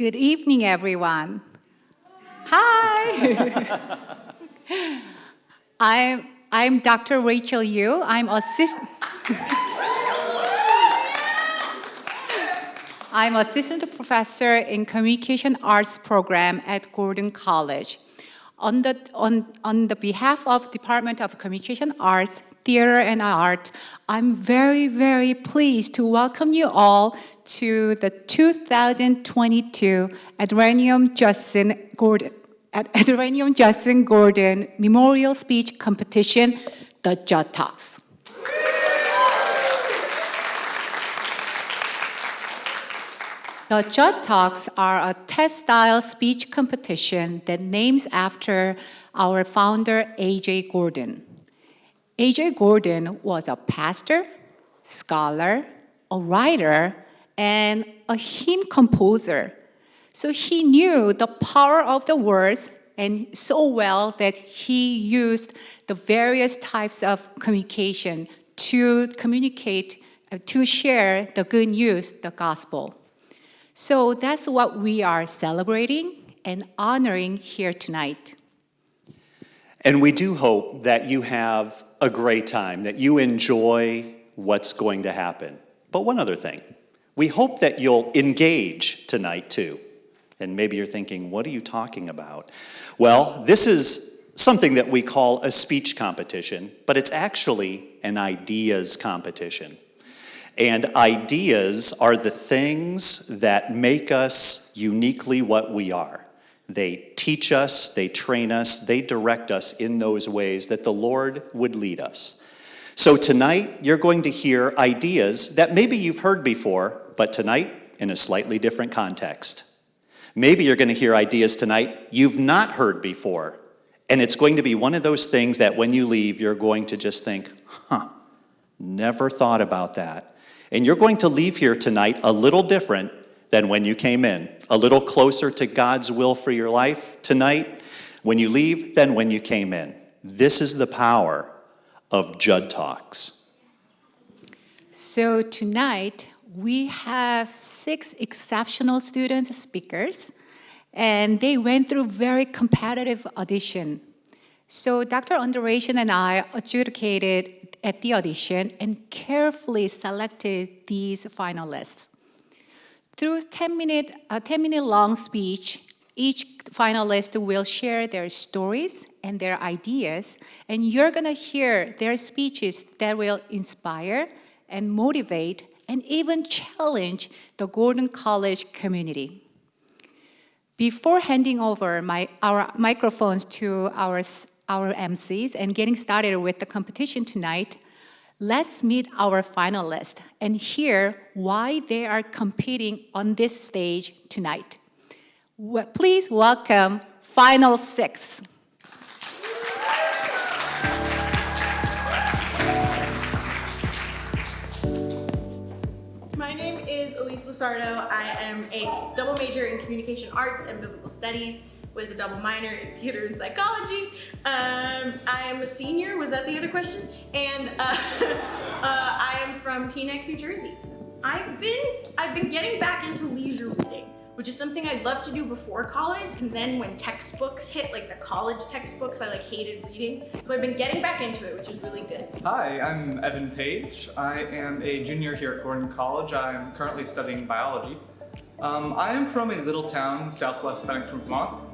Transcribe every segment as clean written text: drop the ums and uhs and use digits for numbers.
Good evening, everyone. Hi. I'm Dr. Rachel Yu. I'm assistant professor in communication arts program at Gordon College. On the behalf of Department of Communication Arts, Theater and Art, I'm very, very pleased to welcome you all to the 2022 Adrenium Judson Gordon Memorial Speech Competition, the JUD Talks. The JUD Talks are a test-style speech competition that names after our founder, A.J. Gordon. A.J. Gordon was a pastor, scholar, a writer, and a hymn composer. So he knew the power of the words and so well that he used the various types of communication to communicate, to share the good news, the gospel. So that's what we are celebrating and honoring here tonight. And we do hope that you have a great time, that you enjoy what's going to happen. But one other thing, we hope that you'll engage tonight too. And maybe you're thinking, what are you talking about? Well, this is something that we call a speech competition, but it's actually an ideas competition. And ideas are the things that make us uniquely what we are. They teach us, they train us, they direct us in those ways that the Lord would lead us. So tonight, you're going to hear ideas that maybe you've heard before, but tonight in a slightly different context. Maybe you're going to hear ideas tonight you've not heard before, and it's going to be one of those things that when you leave, you're going to just think, never thought about that. And you're going to leave here tonight a little different than when you came in, a little closer to God's will for your life tonight when you leave than when you came in. This is the power of JUD Talks. So tonight, we have 6 exceptional student speakers, and they went through very competitive audition. So Dr. Underation and I adjudicated at the audition and carefully selected these finalists. Through 10-minute long speech, each finalist will share their stories and their ideas, and you're gonna hear their speeches that will inspire and motivate and even challenge the Gordon College community. Before handing over our microphones to our MCs and getting started with the competition tonight, let's meet our finalists and hear why they are competing on this stage tonight. Please welcome Final 6. My name is Elise Lusardo. I am a double major in communication arts and biblical studies with a double minor in theater and psychology. I am a senior, was that the other question? And I am from Teaneck, New Jersey. I've been getting back into leisure reading, which is something I'd love to do before college, and then when textbooks hit, like the college textbooks, I hated reading. So I've been getting back into it, which is really good. Hi, I'm Evan Page. I am a junior here at Gordon College. I am currently studying biology. I am from a little town, southwest Bennington, Vermont.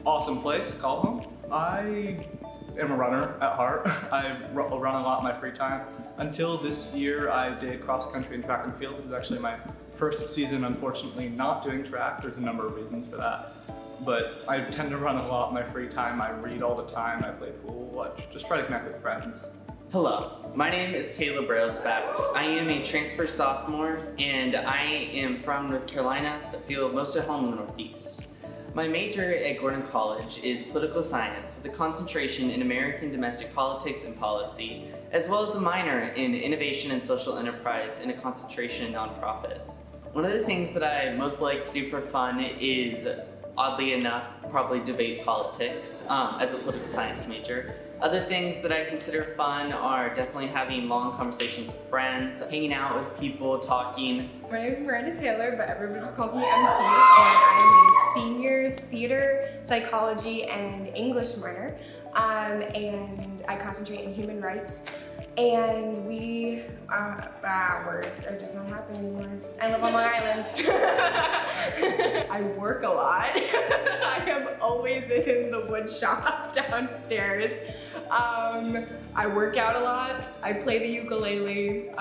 Awesome place, call home. I am a runner at heart. I run a lot in my free time. Until this year, I did cross country and track and field. This is actually my first season, unfortunately, not doing track. There's a number of reasons for that. But I tend to run a lot in my free time. I read all the time. I play pool. I just try to connect with friends. Hello, my name is Caleb Railsback. I am a transfer sophomore, and I am from North Carolina, but feel most at home in the Northeast. My major at Gordon College is political science with a concentration in American domestic politics and policy, as well as a minor in innovation and social enterprise and a concentration in nonprofits. One of the things that I most like to do for fun is, oddly enough, probably debate politics as a political science major. Other things that I consider fun are definitely having long conversations with friends, hanging out with people, talking. My name is Miranda Taylor, but everyone just calls me MT, and I'm a senior theater, psychology, and English minor. And I concentrate in human rights. And words are just not happening anymore. I live on Long Island. I work a lot. I am always in the wood shop downstairs. I work out a lot. I play the ukulele.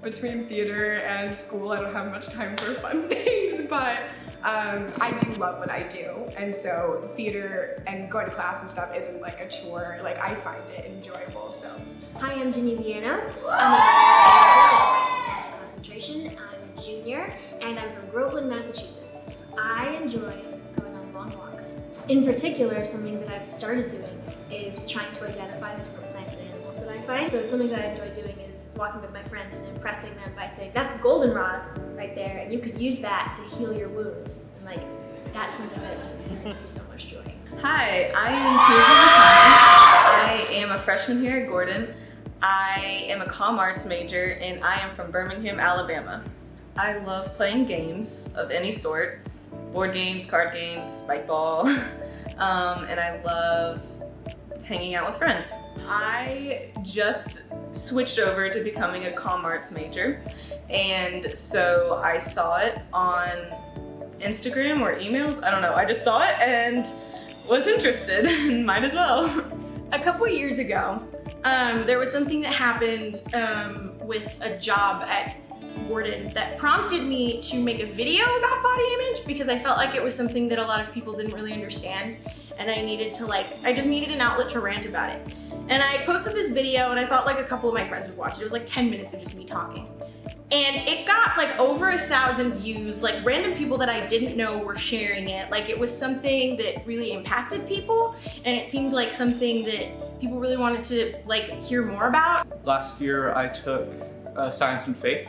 Between theater and school, I don't have much time for fun things, but I do love what I do. And so theater and going to class and stuff isn't like a chore. Like, I find it enjoyable, so. Hi, I'm Ginny Viano. I'm a concentration. I'm a junior, and I'm from Groveland, Massachusetts. I enjoy going on long walks. In particular, something that I've started doing is trying to identify the different plants and animals that I find. So something that I enjoy doing is walking with my friends and impressing them by saying, that's goldenrod right there, and you could use that to heal your wounds. And like, that's something that just brings me so much joy. Hi, I am Tiazi Zakani. I am a freshman here at Gordon. I am a comm arts major, and I am from Birmingham, Alabama. I love playing games of any sort, board games, card games, spike ball, and I love hanging out with friends. I just switched over to becoming a comm arts major, and so I saw it on Instagram or emails, I don't know, I just saw it and was interested and might as well. A couple years ago, there was something that happened with a job at Gordon that prompted me to make a video about body image, because I felt like it was something that a lot of people didn't really understand, and I just needed an outlet to rant about it. And I posted this video, and I thought like a couple of my friends would watch it. It was like 10 minutes of just me talking. And it got like over 1,000 views, like random people that I didn't know were sharing it. Like, it was something that really impacted people, and it seemed like something that people really wanted to like hear more about. Last year I took Science and Faith,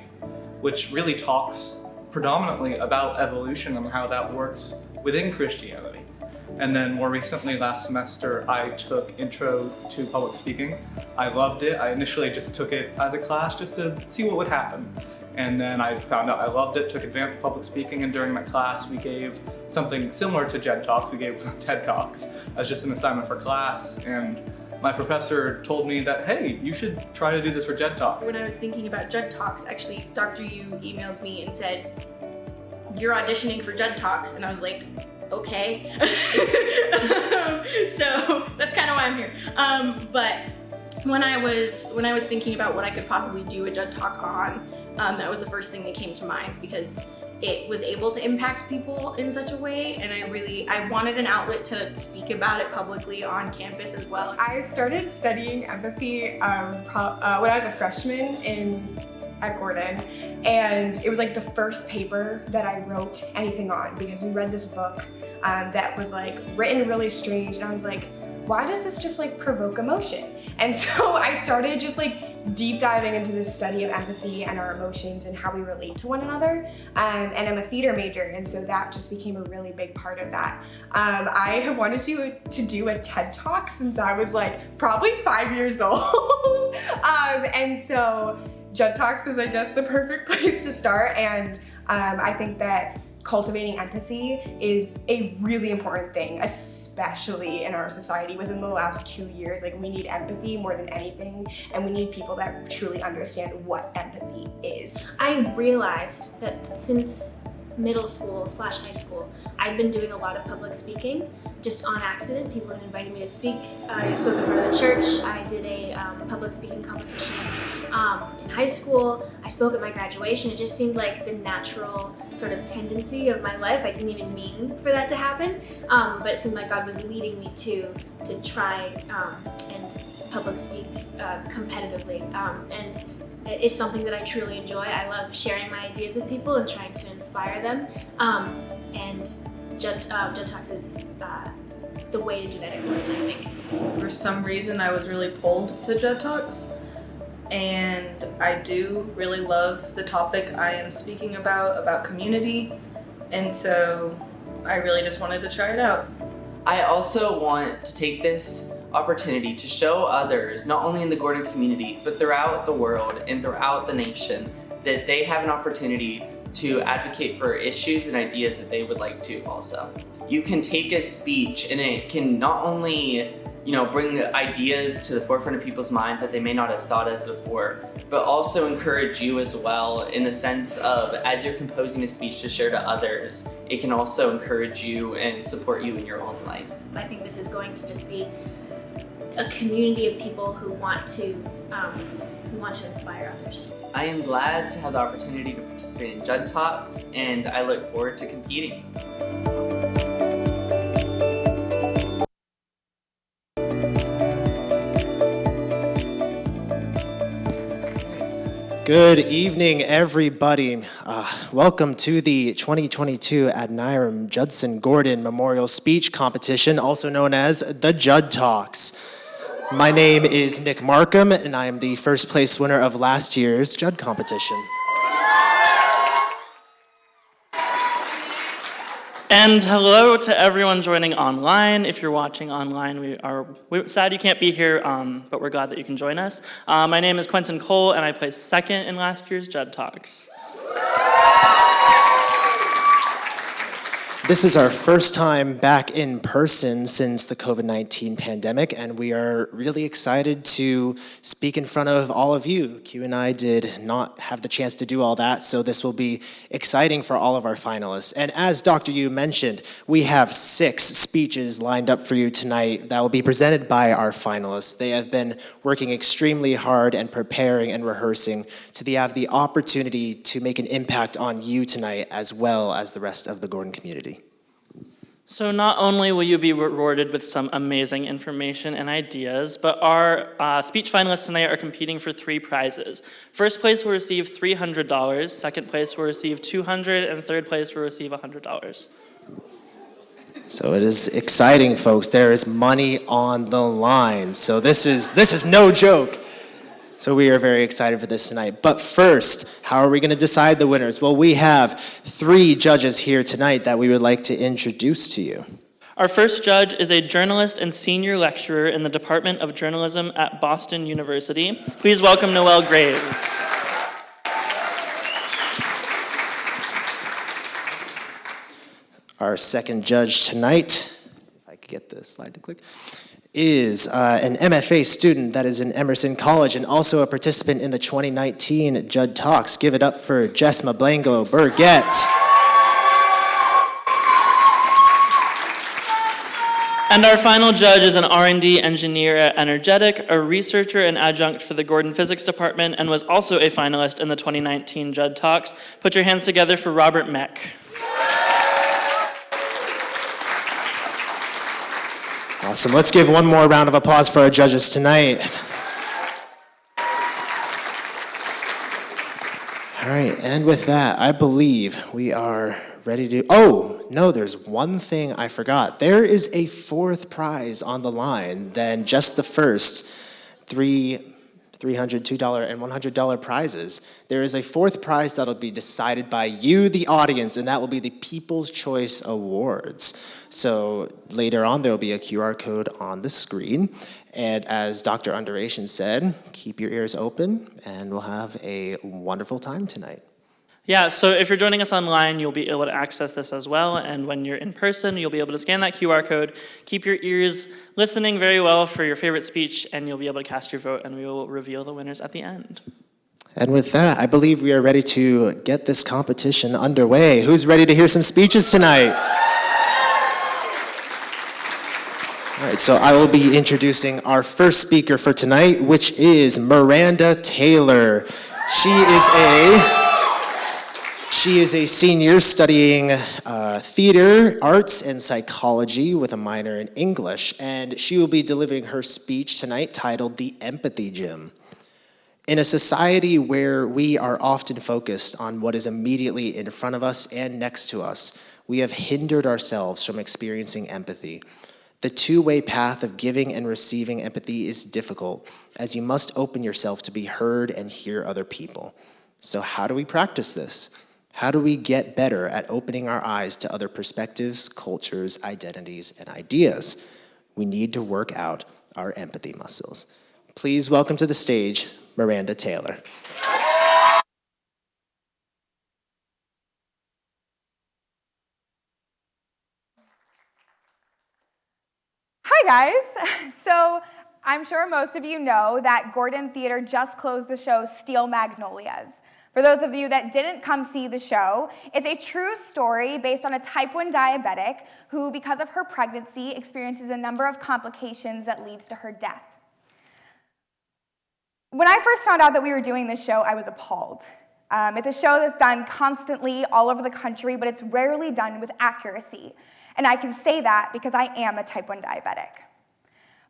which really talks predominantly about evolution and how that works within Christianity. And then more recently, last semester, I took Intro to Public Speaking. I loved it. I initially just took it as a class just to see what would happen. And then I found out I loved it, took Advanced Public Speaking, and during that class we gave something similar to JUD Talks. We gave TED Talks as just an assignment for class. And my professor told me that, hey, you should try to do this for JUD Talks. When I was thinking about JUD Talks, actually, Dr. Yu emailed me and said, you're auditioning for JUD Talks, and I was like, okay. So that's kind of why I'm here. But when I was thinking about what I could possibly do a JUD Talk on, that was the first thing that came to mind, because it was able to impact people in such a way, and I wanted an outlet to speak about it publicly on campus as well. I started studying empathy when I was a freshman at Gordon, and it was like the first paper that I wrote anything on, because we read this book that was like written really strange, and I was like, why does this just like provoke emotion? And so I started just like deep diving into this study of empathy and our emotions and how we relate to one another. And I'm a theater major, and so that just became a really big part of that. I have wanted to do a TED Talk since I was like probably 5 years old. And so JUD Talks is, I guess, the perfect place to start. And I think that cultivating empathy is a really important thing, especially in our society within the last 2 years. Like, we need empathy more than anything, and we need people that truly understand what empathy is. I realized that since middle school / high school, I'd been doing a lot of public speaking, just on accident. People had invited me to speak. I spoke in front of the church. I did a public speaking competition in high school. I spoke at my graduation. It just seemed like the natural sort of tendency of my life. I didn't even mean for that to happen, but it seemed like God was leading me to try and public speak competitively. And it's something that I truly enjoy. I love sharing my ideas with people and trying to inspire them. And JUD Talks is the way to do that every day, I think. For some reason, I was really pulled to JUD Talks, and I do really love the topic I am speaking about community, and so I really just wanted to try it out. I also want to take this opportunity to show others, not only in the Gordon community, but throughout the world and throughout the nation, that they have an opportunity to advocate for issues and ideas that they would like to also. You can take a speech and it can not only bring ideas to the forefront of people's minds that they may not have thought of before, but also encourage you as well in the sense of, as you're composing a speech to share to others, it can also encourage you and support you in your own life. I think this is going to just be a community of people who want to inspire others. I am glad to have the opportunity to participate in JUD Talks, and I look forward to competing. Good evening, everybody. Welcome to the 2022 Adoniram Judson Gordon Memorial Speech Competition, also known as the JUD Talks. My name is Nick Markham, and I am the first place winner of last year's JUD competition. And hello to everyone joining online. If you're watching online, we're sad you can't be here, but we're glad that you can join us. My name is Quentin Cole, and I placed second in last year's JUD Talks. This is our first time back in person since the COVID-19 pandemic, and we are really excited to speak in front of all of you. Q and I did not have the chance to do all that, so this will be exciting for all of our finalists. And as Dr. Yu mentioned, we have 6 speeches lined up for you tonight that will be presented by our finalists. They have been working extremely hard and preparing and rehearsing so they have the opportunity to make an impact on you tonight as well as the rest of the Gordon community. So not only will you be rewarded with some amazing information and ideas, but our speech finalists tonight are competing for 3 prizes. First place will receive $300, second place will receive $200, and third place will receive $100. So it is exciting, folks. There is money on the line. So this is no joke. So we are very excited for this tonight. But first, how are we going to decide the winners? Well, we have 3 judges here tonight that we would like to introduce to you. Our first judge is a journalist and senior lecturer in the Department of Journalism at Boston University. Please welcome Noelle Graves. Our second judge tonight, if I could get the slide to click, is an MFA student that is in Emerson College and also a participant in the 2019 JUD Talks. Give it up for Jessma Blango Burgett. And our final judge is an R&D engineer at Energetic, a researcher and adjunct for the Gordon Physics Department, and was also a finalist in the 2019 JUD Talks. Put your hands together for Robert Meck. Awesome. Let's give one more round of applause for our judges tonight. All right, and with that, I believe we are ready to... Oh, no, there's one thing I forgot. There is a 4th prize on the line than just the first $300, $200, and $100 prizes. There is a 4th prize that'll be decided by you, the audience, and that will be the People's Choice Awards. So later on, there will be a QR code on the screen. And as Dr. Underation said, keep your ears open, and we'll have a wonderful time tonight. Yeah, so if you're joining us online, you'll be able to access this as well. And when you're in person, you'll be able to scan that QR code. Keep your ears listening very well for your favorite speech, and you'll be able to cast your vote, and we will reveal the winners at the end. And with that, I believe we are ready to get this competition underway. Who's ready to hear some speeches tonight? All right, so I will be introducing our first speaker for tonight, which is Miranda Taylor. She is a senior studying theater, arts, and psychology with a minor in English, and she will be delivering her speech tonight titled The Empathy Gym. In a society where we are often focused on what is immediately in front of us and next to us, we have hindered ourselves from experiencing empathy. The two-way path of giving and receiving empathy is difficult, as you must open yourself to be heard and hear other people. So how do we practice this? How do we get better at opening our eyes to other perspectives, cultures, identities, and ideas? We need to work out our empathy muscles. Please welcome to the stage, Miranda Taylor. Hi guys. So I'm sure most of you know that Gordon Theater just closed the show Steel Magnolias. For those of you that didn't come see the show, it's a true story based on a type 1 diabetic who, because of her pregnancy, experiences a number of complications that leads to her death. When I first found out that we were doing this show, I was appalled. It's a show that's done constantly all over the country, but it's rarely done with accuracy. And I can say that because I am a type 1 diabetic.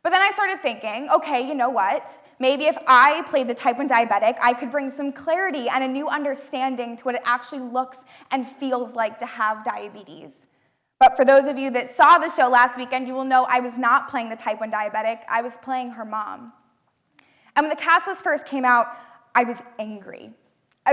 But then I started thinking, okay, you know what? Maybe if I played the type 1 diabetic, I could bring some clarity and a new understanding to what it actually looks and feels like to have diabetes. But for those of you that saw the show last weekend, you will know I was not playing the type 1 diabetic, I was playing her mom. And when the cast list first came out, I was angry.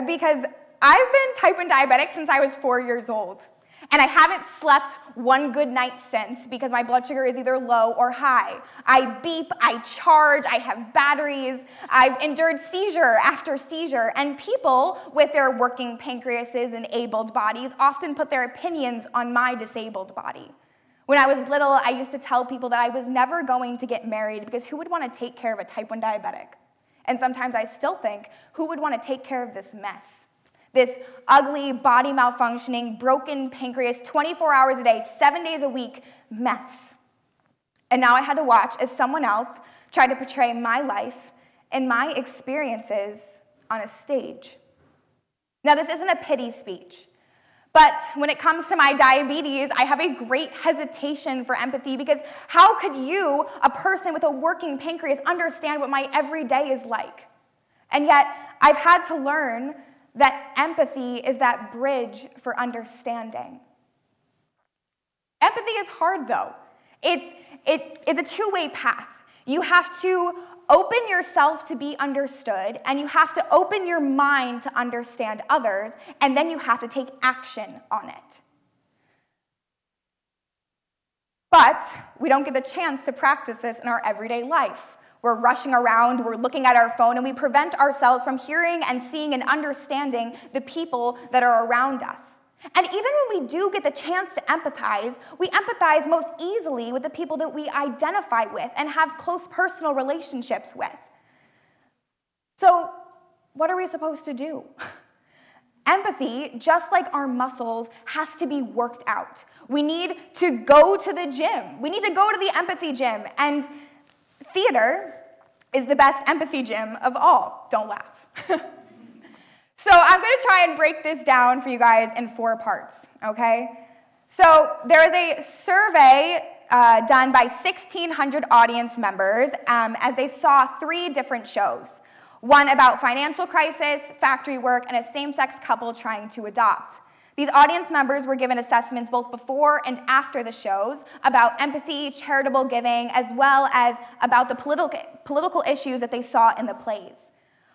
Because I've been type 1 diabetic since I was 4 years old. And I haven't slept one good night since because my blood sugar is either low or high. I beep, I charge, I have batteries, I've endured seizure after seizure, and people with their working pancreases and abled bodies often put their opinions on my disabled body. When I was little, I used to tell people that I was never going to get married because who would want to take care of a type 1 diabetic? And sometimes I still think, who would want to take care of this mess? This ugly, body malfunctioning, broken pancreas, 24 hours a day, 7 days a week mess. And now I had to watch as someone else tried to portray my life and my experiences on a stage. Now, this isn't a pity speech, but when it comes to my diabetes, I have a great hesitation for empathy because how could you, a person with a working pancreas, understand what my everyday is like? And yet, I've had to learn that empathy is that bridge for understanding. Empathy is hard, though. It's a two-way path. You have to open yourself to be understood, and you have to open your mind to understand others, and then you have to take action on it. But we don't get the chance to practice this in our everyday life. We're rushing around, we're looking at our phone, and we prevent ourselves from hearing and seeing and understanding the people that are around us. And even when we do get the chance to empathize, we empathize most easily with the people that we identify with and have close personal relationships with. So, what are we supposed to do? Empathy, just like our muscles, has to be worked out. We need to go to the gym. We need to go to the empathy gym. And theater is the best empathy gym of all. Don't laugh. So I'm going to try and break this down for you guys in 4 parts, okay? So there is a survey done by 1,600 audience members as they saw 3 different shows. One about financial crisis, factory work, and a same-sex couple trying to adopt. These audience members were given assessments both before and after the shows about empathy, charitable giving, as well as about the political issues that they saw in the plays.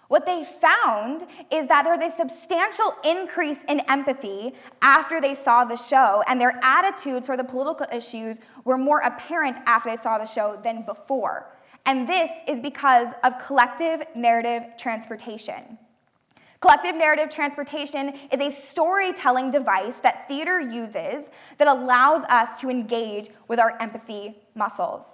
What they found is that there was a substantial increase in empathy after they saw the show, and their attitudes for the political issues were more apparent after they saw the show than before. And this is because of collective narrative transportation. Collective narrative transportation is a storytelling device that theater uses that allows us to engage with our empathy muscles.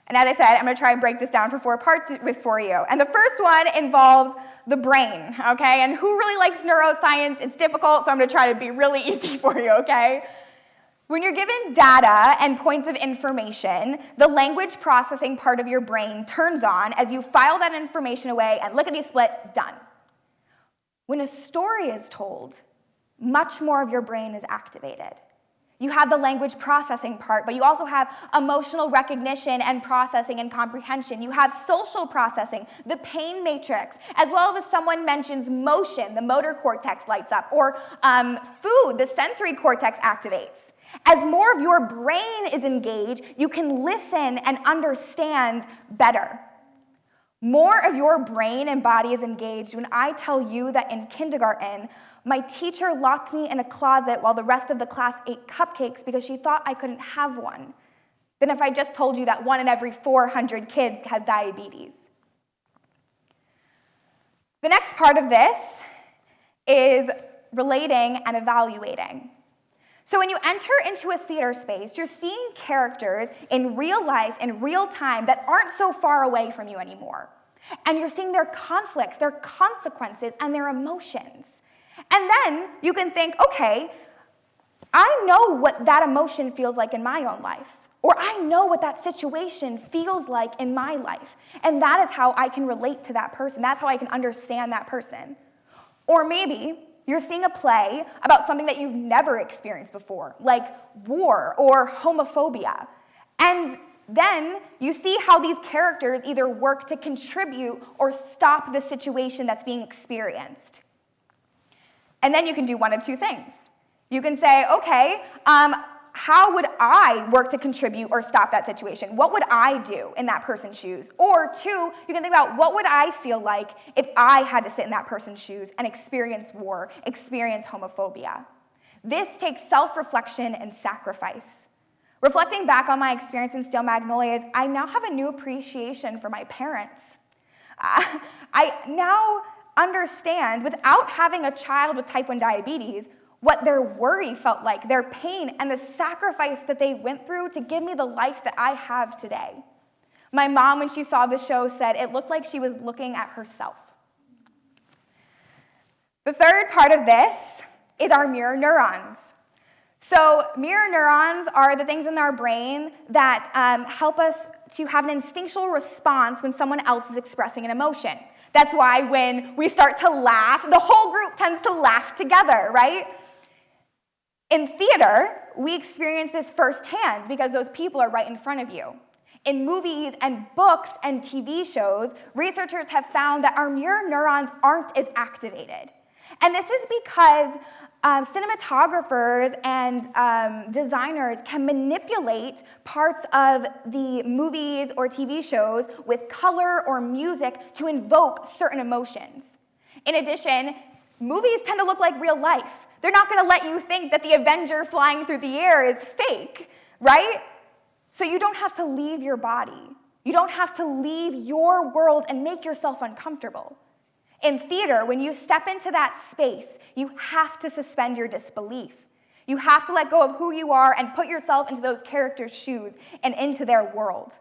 And as I said, I'm going to try and break this down for 4 parts for you. And the first one involves the brain, okay? And who really likes neuroscience? It's difficult, so I'm going to try to be really easy for you, okay? When you're given data and points of information, the language processing part of your brain turns on as you file that information away and lickety-split, done. When a story is told, much more of your brain is activated. You have the language processing part, but you also have emotional recognition and processing and comprehension. You have social processing, the pain matrix, as well as if someone mentions motion, the motor cortex lights up, or food, the sensory cortex activates. As more of your brain is engaged, you can listen and understand better. More of your brain and body is engaged when I tell you that in kindergarten, my teacher locked me in a closet while the rest of the class ate cupcakes because she thought I couldn't have one. than if I just told you that 1 in every 400 kids has diabetes. The next part of this is relating and evaluating. So when you enter into a theater space, you're seeing characters in real life, in real time, that aren't so far away from you anymore. And you're seeing their conflicts, their consequences, and their emotions. And then you can think, okay, I know what that emotion feels like in my own life. Or I know what that situation feels like in my life. And that is how I can relate to that person. That's how I can understand that person. Or maybe you're seeing a play about something that you've never experienced before, like war or homophobia. And then you see how these characters either work to contribute or stop the situation that's being experienced. And then you can do one of two things. You can say, okay, how would I work to contribute or stop that situation? What would I do in that person's shoes? Or two, you can think about what would I feel like if I had to sit in that person's shoes and experience war, experience homophobia? This takes self-reflection and sacrifice. Reflecting back on my experience in Steel Magnolias, I now have a new appreciation for my parents. I now understand, without having a child with type 1 diabetes, what their worry felt like, their pain, and the sacrifice that they went through to give me the life that I have today. My mom, when she saw the show, said it looked like she was looking at herself. The third part of this is our mirror neurons. So mirror neurons are the things in our brain that help us to have an instinctual response when someone else is expressing an emotion. That's why when we start to laugh, the whole group tends to laugh together, right? In theater, we experience this firsthand because those people are right in front of you. In movies and books and TV shows, researchers have found that our mirror neurons aren't as activated. And this is because cinematographers and designers can manipulate parts of the movies or TV shows with color or music to invoke certain emotions. In addition, movies tend to look like real life. They're not going to let you think that the Avenger flying through the air is fake, right? So you don't have to leave your body. You don't have to leave your world and make yourself uncomfortable. In theater, when you step into that space, you have to suspend your disbelief. You have to let go of who you are and put yourself into those characters' shoes and into their world.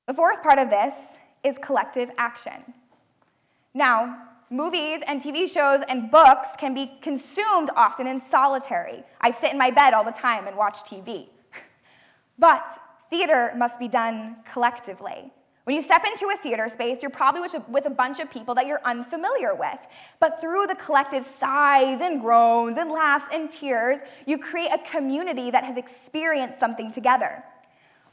The fourth part of this is collective action. Now, movies and TV shows and books can be consumed often in solitary. I sit in my bed all the time and watch TV. But theater must be done collectively. When you step into a theater space, you're probably with a bunch of people that you're unfamiliar with. But through the collective sighs and groans and laughs and tears, you create a community that has experienced something together.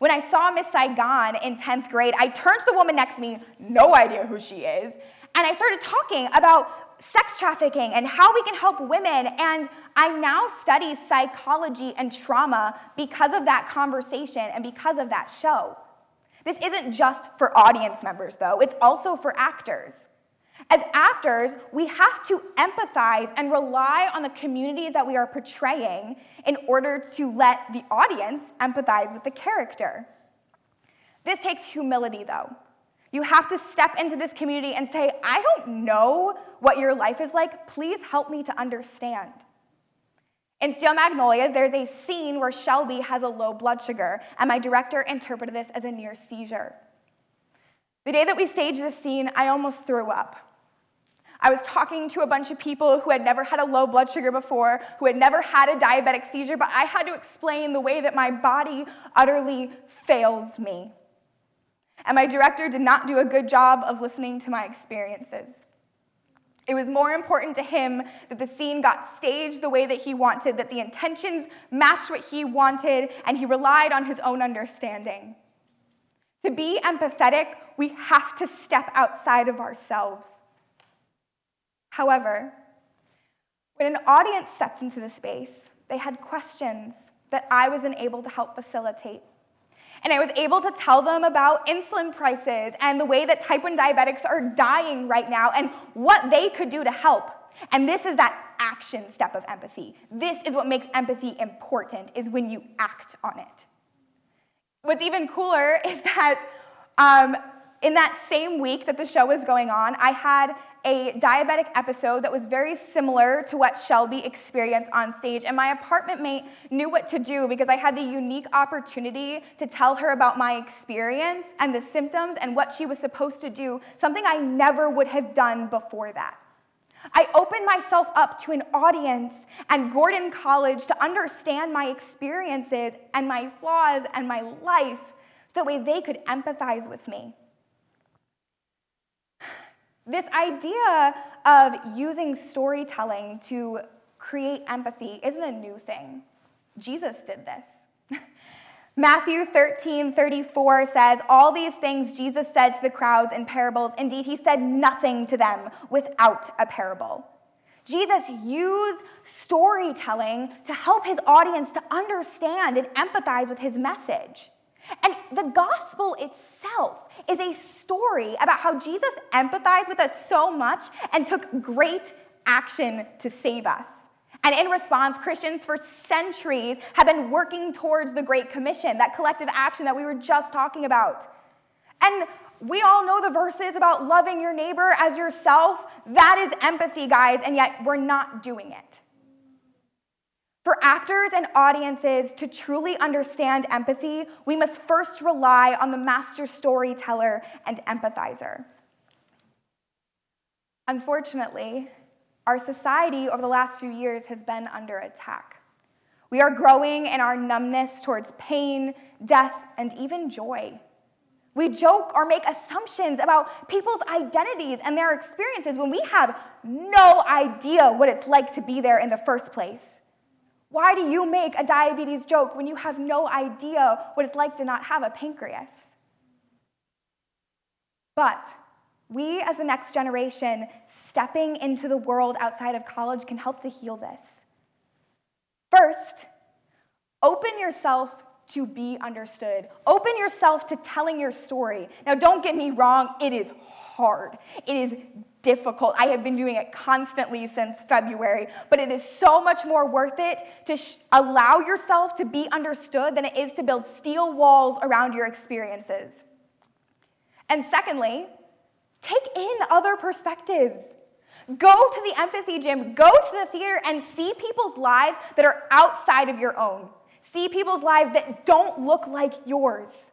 When I saw Miss Saigon in 10th grade, I turned to the woman next to me, no idea who she is, and I started talking about sex trafficking and how we can help women, and I now study psychology and trauma because of that conversation and because of that show. This isn't just for audience members, though. It's also for actors. As actors, we have to empathize and rely on the communities that we are portraying in order to let the audience empathize with the character. This takes humility, though. You have to step into this community and say, I don't know what your life is like. Please help me to understand. In Steel Magnolias, there's a scene where Shelby has a low blood sugar, and my director interpreted this as a near seizure. The day that we staged this scene, I almost threw up. I was talking to a bunch of people who had never had a low blood sugar before, who had never had a diabetic seizure, but I had to explain the way that my body utterly fails me. And my director did not do a good job of listening to my experiences. It was more important to him that the scene got staged the way that he wanted, that the intentions matched what he wanted, and he relied on his own understanding. To be empathetic, we have to step outside of ourselves. However, when an audience stepped into the space, they had questions that I was unable to help facilitate. And I was able to tell them about insulin prices and the way that type 1 diabetics are dying right now and what they could do to help. And this is that action step of empathy. This is what makes empathy important, is when you act on it. What's even cooler is that in that same week that the show was going on, I had a diabetic episode that was very similar to what Shelby experienced on stage, and my apartment mate knew what to do because I had the unique opportunity to tell her about my experience and the symptoms and what she was supposed to do, something I never would have done before that. I opened myself up to an audience and Gordon College to understand my experiences and my flaws and my life so that way they could empathize with me. This idea of using storytelling to create empathy isn't a new thing. Jesus did this. Matthew 13:34 says, "All these things Jesus said to the crowds in parables. Indeed, he said nothing to them without a parable." Jesus used storytelling to help his audience to understand and empathize with his message. And the gospel itself is a story about how Jesus empathized with us so much and took great action to save us. And in response, Christians for centuries have been working towards the Great Commission, that collective action that we were just talking about. And we all know the verses about loving your neighbor as yourself. That is empathy, guys, and yet we're not doing it. For actors and audiences to truly understand empathy, we must first rely on the master storyteller and empathizer. Unfortunately, our society over the last few years has been under attack. We are growing in our numbness towards pain, death, and even joy. We joke or make assumptions about people's identities and their experiences when we have no idea what it's like to be there in the first place. Why do you make a diabetes joke when you have no idea what it's like to not have a pancreas? But we, as the next generation, stepping into the world outside of college can help to heal this. First, open yourself to be understood. Open yourself to telling your story. Now, don't get me wrong, it is hard. It is difficult. I have been doing it constantly since February, but it is so much more worth it to allow yourself to be understood than it is to build steel walls around your experiences. And secondly, take in other perspectives. Go to the empathy gym, go to the theater, and see people's lives that are outside of your own. See people's lives that don't look like yours.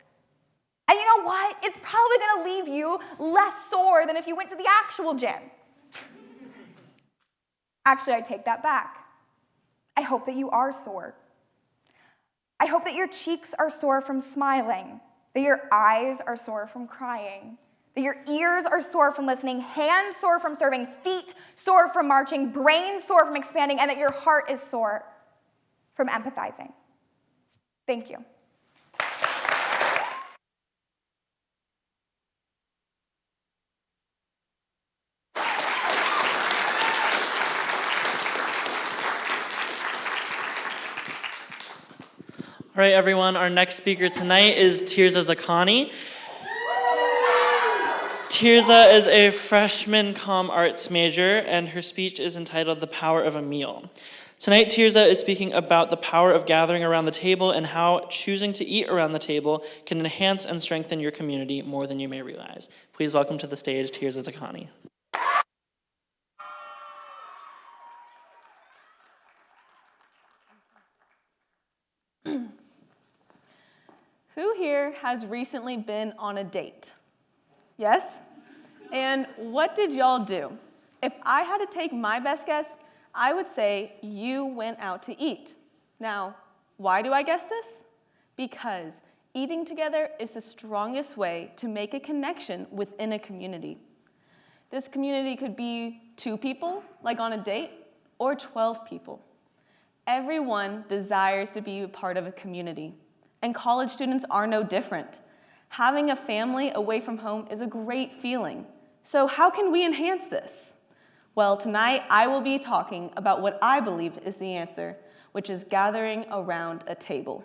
And you know what? It's probably going to leave you less sore than if you went to the actual gym. Actually, I take that back. I hope that you are sore. I hope that your cheeks are sore from smiling, that your eyes are sore from crying, that your ears are sore from listening, hands sore from serving, feet sore from marching, brain sore from expanding, and that your heart is sore from empathizing. Thank you. All right, everyone, our next speaker tonight is Tirza Zakani. Tirza is a freshman comm arts major, and her speech is entitled The Power of a Meal. Tonight, Tirza is speaking about the power of gathering around the table and how choosing to eat around the table can enhance and strengthen your community more than you may realize. Please welcome to the stage, Tirza Zakani. Who here has recently been on a date? Yes? And what did y'all do? If I had to take my best guess, I would say you went out to eat. Now, why do I guess this? Because eating together is the strongest way to make a connection within a community. This community could be 2 people, like on a date, or 12 people. Everyone desires to be a part of a community, and college students are no different. Having a family away from home is a great feeling. So how can we enhance this? Well, tonight I will be talking about what I believe is the answer, which is gathering around a table.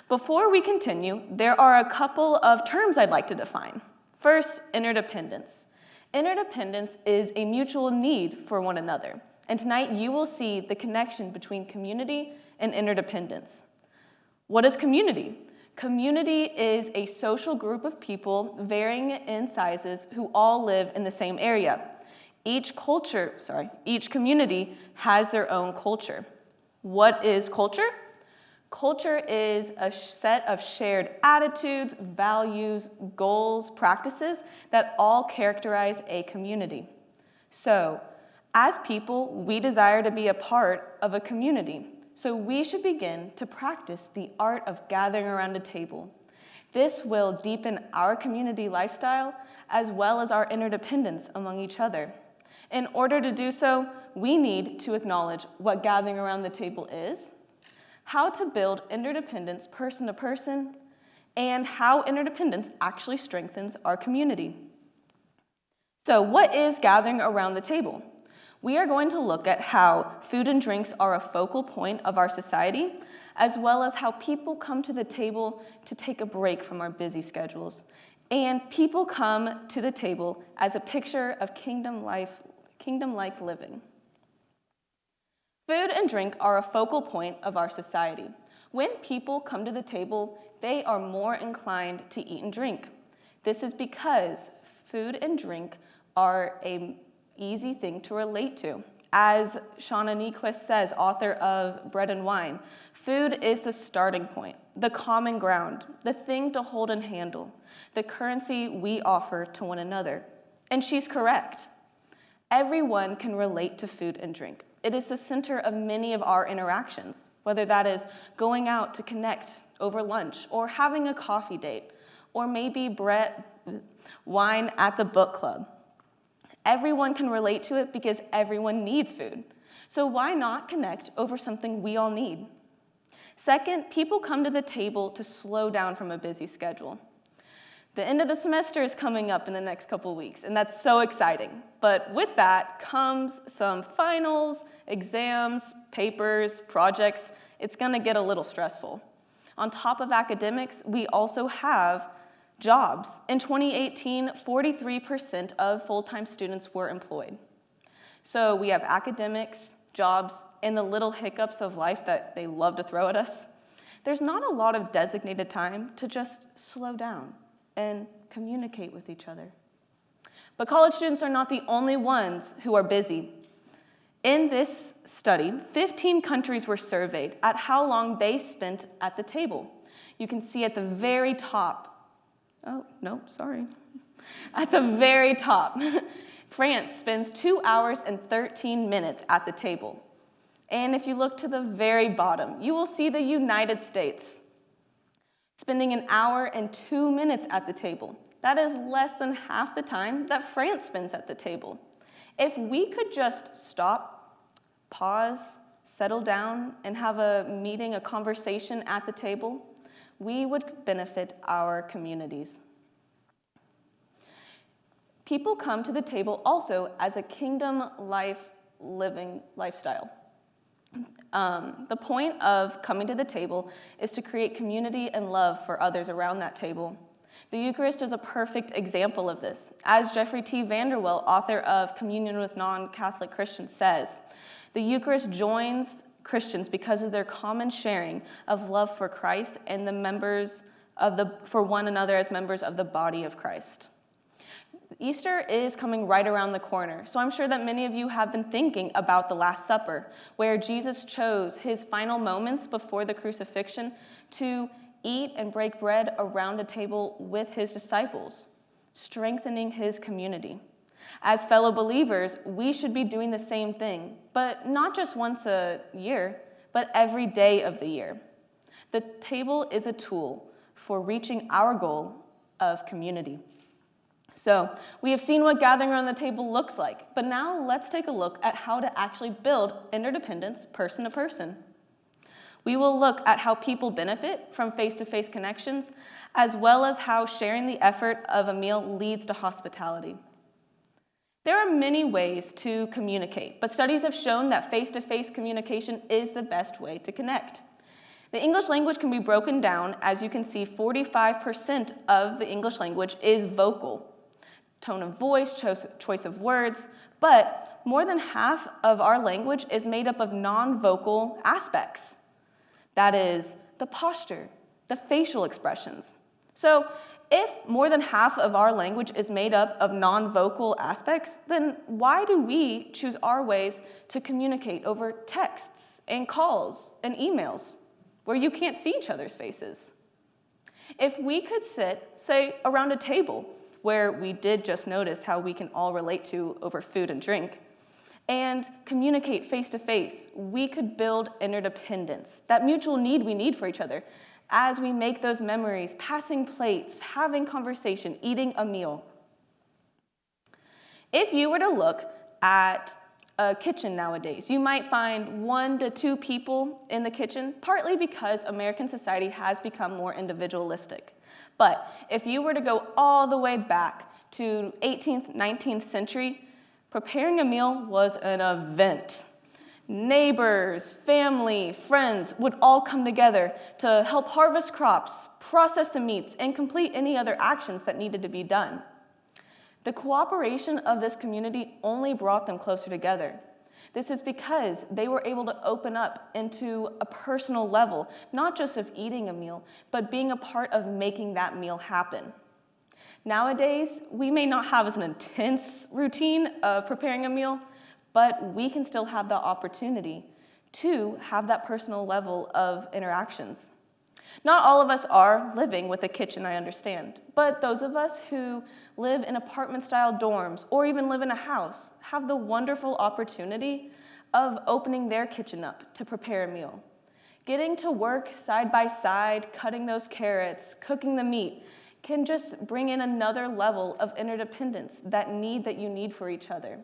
Before we continue, there are a couple of terms I'd like to define. First, interdependence. Interdependence is a mutual need for one another. And tonight you will see the connection between community and interdependence. What is community? Community is a social group of people varying in sizes who all live in the same area. Each community has their own culture. What is culture? Culture is a set of shared attitudes, values, goals, practices that all characterize a community. So, as people, we desire to be a part of a community. So we should begin to practice the art of gathering around a table. This will deepen our community lifestyle as well as our interdependence among each other. In order to do so, we need to acknowledge what gathering around the table is, how to build interdependence person to person, and how interdependence actually strengthens our community. So what is gathering around the table? We are going to look at how food and drinks are a focal point of our society, as well as how people come to the table to take a break from our busy schedules. And people come to the table as a picture of kingdom-like living. Food and drink are a focal point of our society. When people come to the table, they are more inclined to eat and drink. This is because food and drink are an easy thing to relate to. As Shauna Nyquist says, author of Bread and Wine, food is the starting point, the common ground, the thing to hold and handle, the currency we offer to one another. And she's correct. Everyone can relate to food and drink. It is the center of many of our interactions, whether that is going out to connect over lunch or having a coffee date, or maybe wine at the book club. Everyone can relate to it because everyone needs food. So why not connect over something we all need? Second, people come to the table to slow down from a busy schedule. The end of the semester is coming up in the next couple weeks, and that's so exciting. But with that comes some finals, exams, papers, projects. It's gonna get a little stressful. On top of academics, we also have jobs. In 2018, 43% of full-time students were employed. So we have academics, jobs, and the little hiccups of life that they love to throw at us. There's not a lot of designated time to just slow down and communicate with each other. But college students are not the only ones who are busy. In this study, 15 countries were surveyed at how long they spent at the table. You can see at the very top, at the very top, France spends 2 hours and 13 minutes at the table. And if you look to the very bottom, you will see the United States spending 1 hour and 2 minutes at the table. That is less than half the time that France spends at the table. If we could just stop, pause, settle down, and have a meeting, a conversation at the table, we would benefit our communities. People come to the table also as a kingdom living lifestyle. The point of coming to the table is to create community and love for others around that table. The Eucharist is a perfect example of this. As Jeffrey T. Vanderwell, author of Communion with Non-Catholic Christians, says, the Eucharist joins Christians because of their common sharing of love for Christ and for one another as members of the body of Christ. Easter is coming right around the corner, so I'm sure that many of you have been thinking about the Last Supper, where Jesus chose his final moments before the crucifixion to eat and break bread around a table with his disciples, strengthening his community. As fellow believers, we should be doing the same thing, but not just once a year, but every day of the year. The table is a tool for reaching our goal of community. So we have seen what gathering around the table looks like, but now let's take a look at how to actually build interdependence person to person. We will look at how people benefit from face-to-face connections, as well as how sharing the effort of a meal leads to hospitality. There are many ways to communicate, but studies have shown that face-to-face communication is the best way to connect. The English language can be broken down. As you can see, 45% of the English language is vocal. Tone of voice, choice of words, but more than half of our language is made up of non-vocal aspects. That is, the posture, the facial expressions. So if more than half of our language is made up of non-vocal aspects, then why do we choose our ways to communicate over texts and calls and emails where you can't see each other's faces? If we could sit, say, around a table where we did just notice how we can all relate to over food and drink, and communicate face-to-face, we could build interdependence, that mutual need we need for each other, as we make those memories, passing plates, having conversation, eating a meal. If you were to look at a kitchen nowadays, you might find 1 to 2 people in the kitchen, partly because American society has become more individualistic. But if you were to go all the way back to 18th, 19th century, preparing a meal was an event. Neighbors, family, friends would all come together to help harvest crops, process the meats, and complete any other actions that needed to be done. The cooperation of this community only brought them closer together. This is because they were able to open up into a personal level, not just of eating a meal, but being a part of making that meal happen. Nowadays, we may not have as an intense routine of preparing a meal, but we can still have the opportunity to have that personal level of interactions. Not all of us are living with a kitchen, I understand, but those of us who live in apartment-style dorms or even live in a house have the wonderful opportunity of opening their kitchen up to prepare a meal. Getting to work side by side, cutting those carrots, cooking the meat, can just bring in another level of interdependence, that need that you need for each other.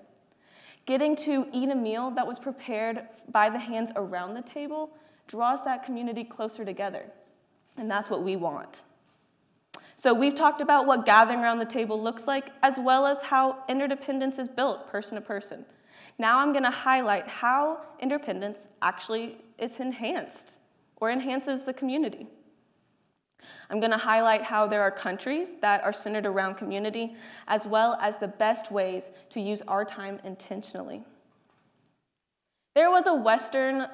Getting to eat a meal that was prepared by the hands around the table draws that community closer together, and that's what we want. So we've talked about what gathering around the table looks like, as well as how interdependence is built person to person. Now I'm going to highlight how interdependence actually is enhanced or enhances the community. I'm going to highlight how there are countries that are centered around community, as well as the best ways to use our time intentionally. There was a Western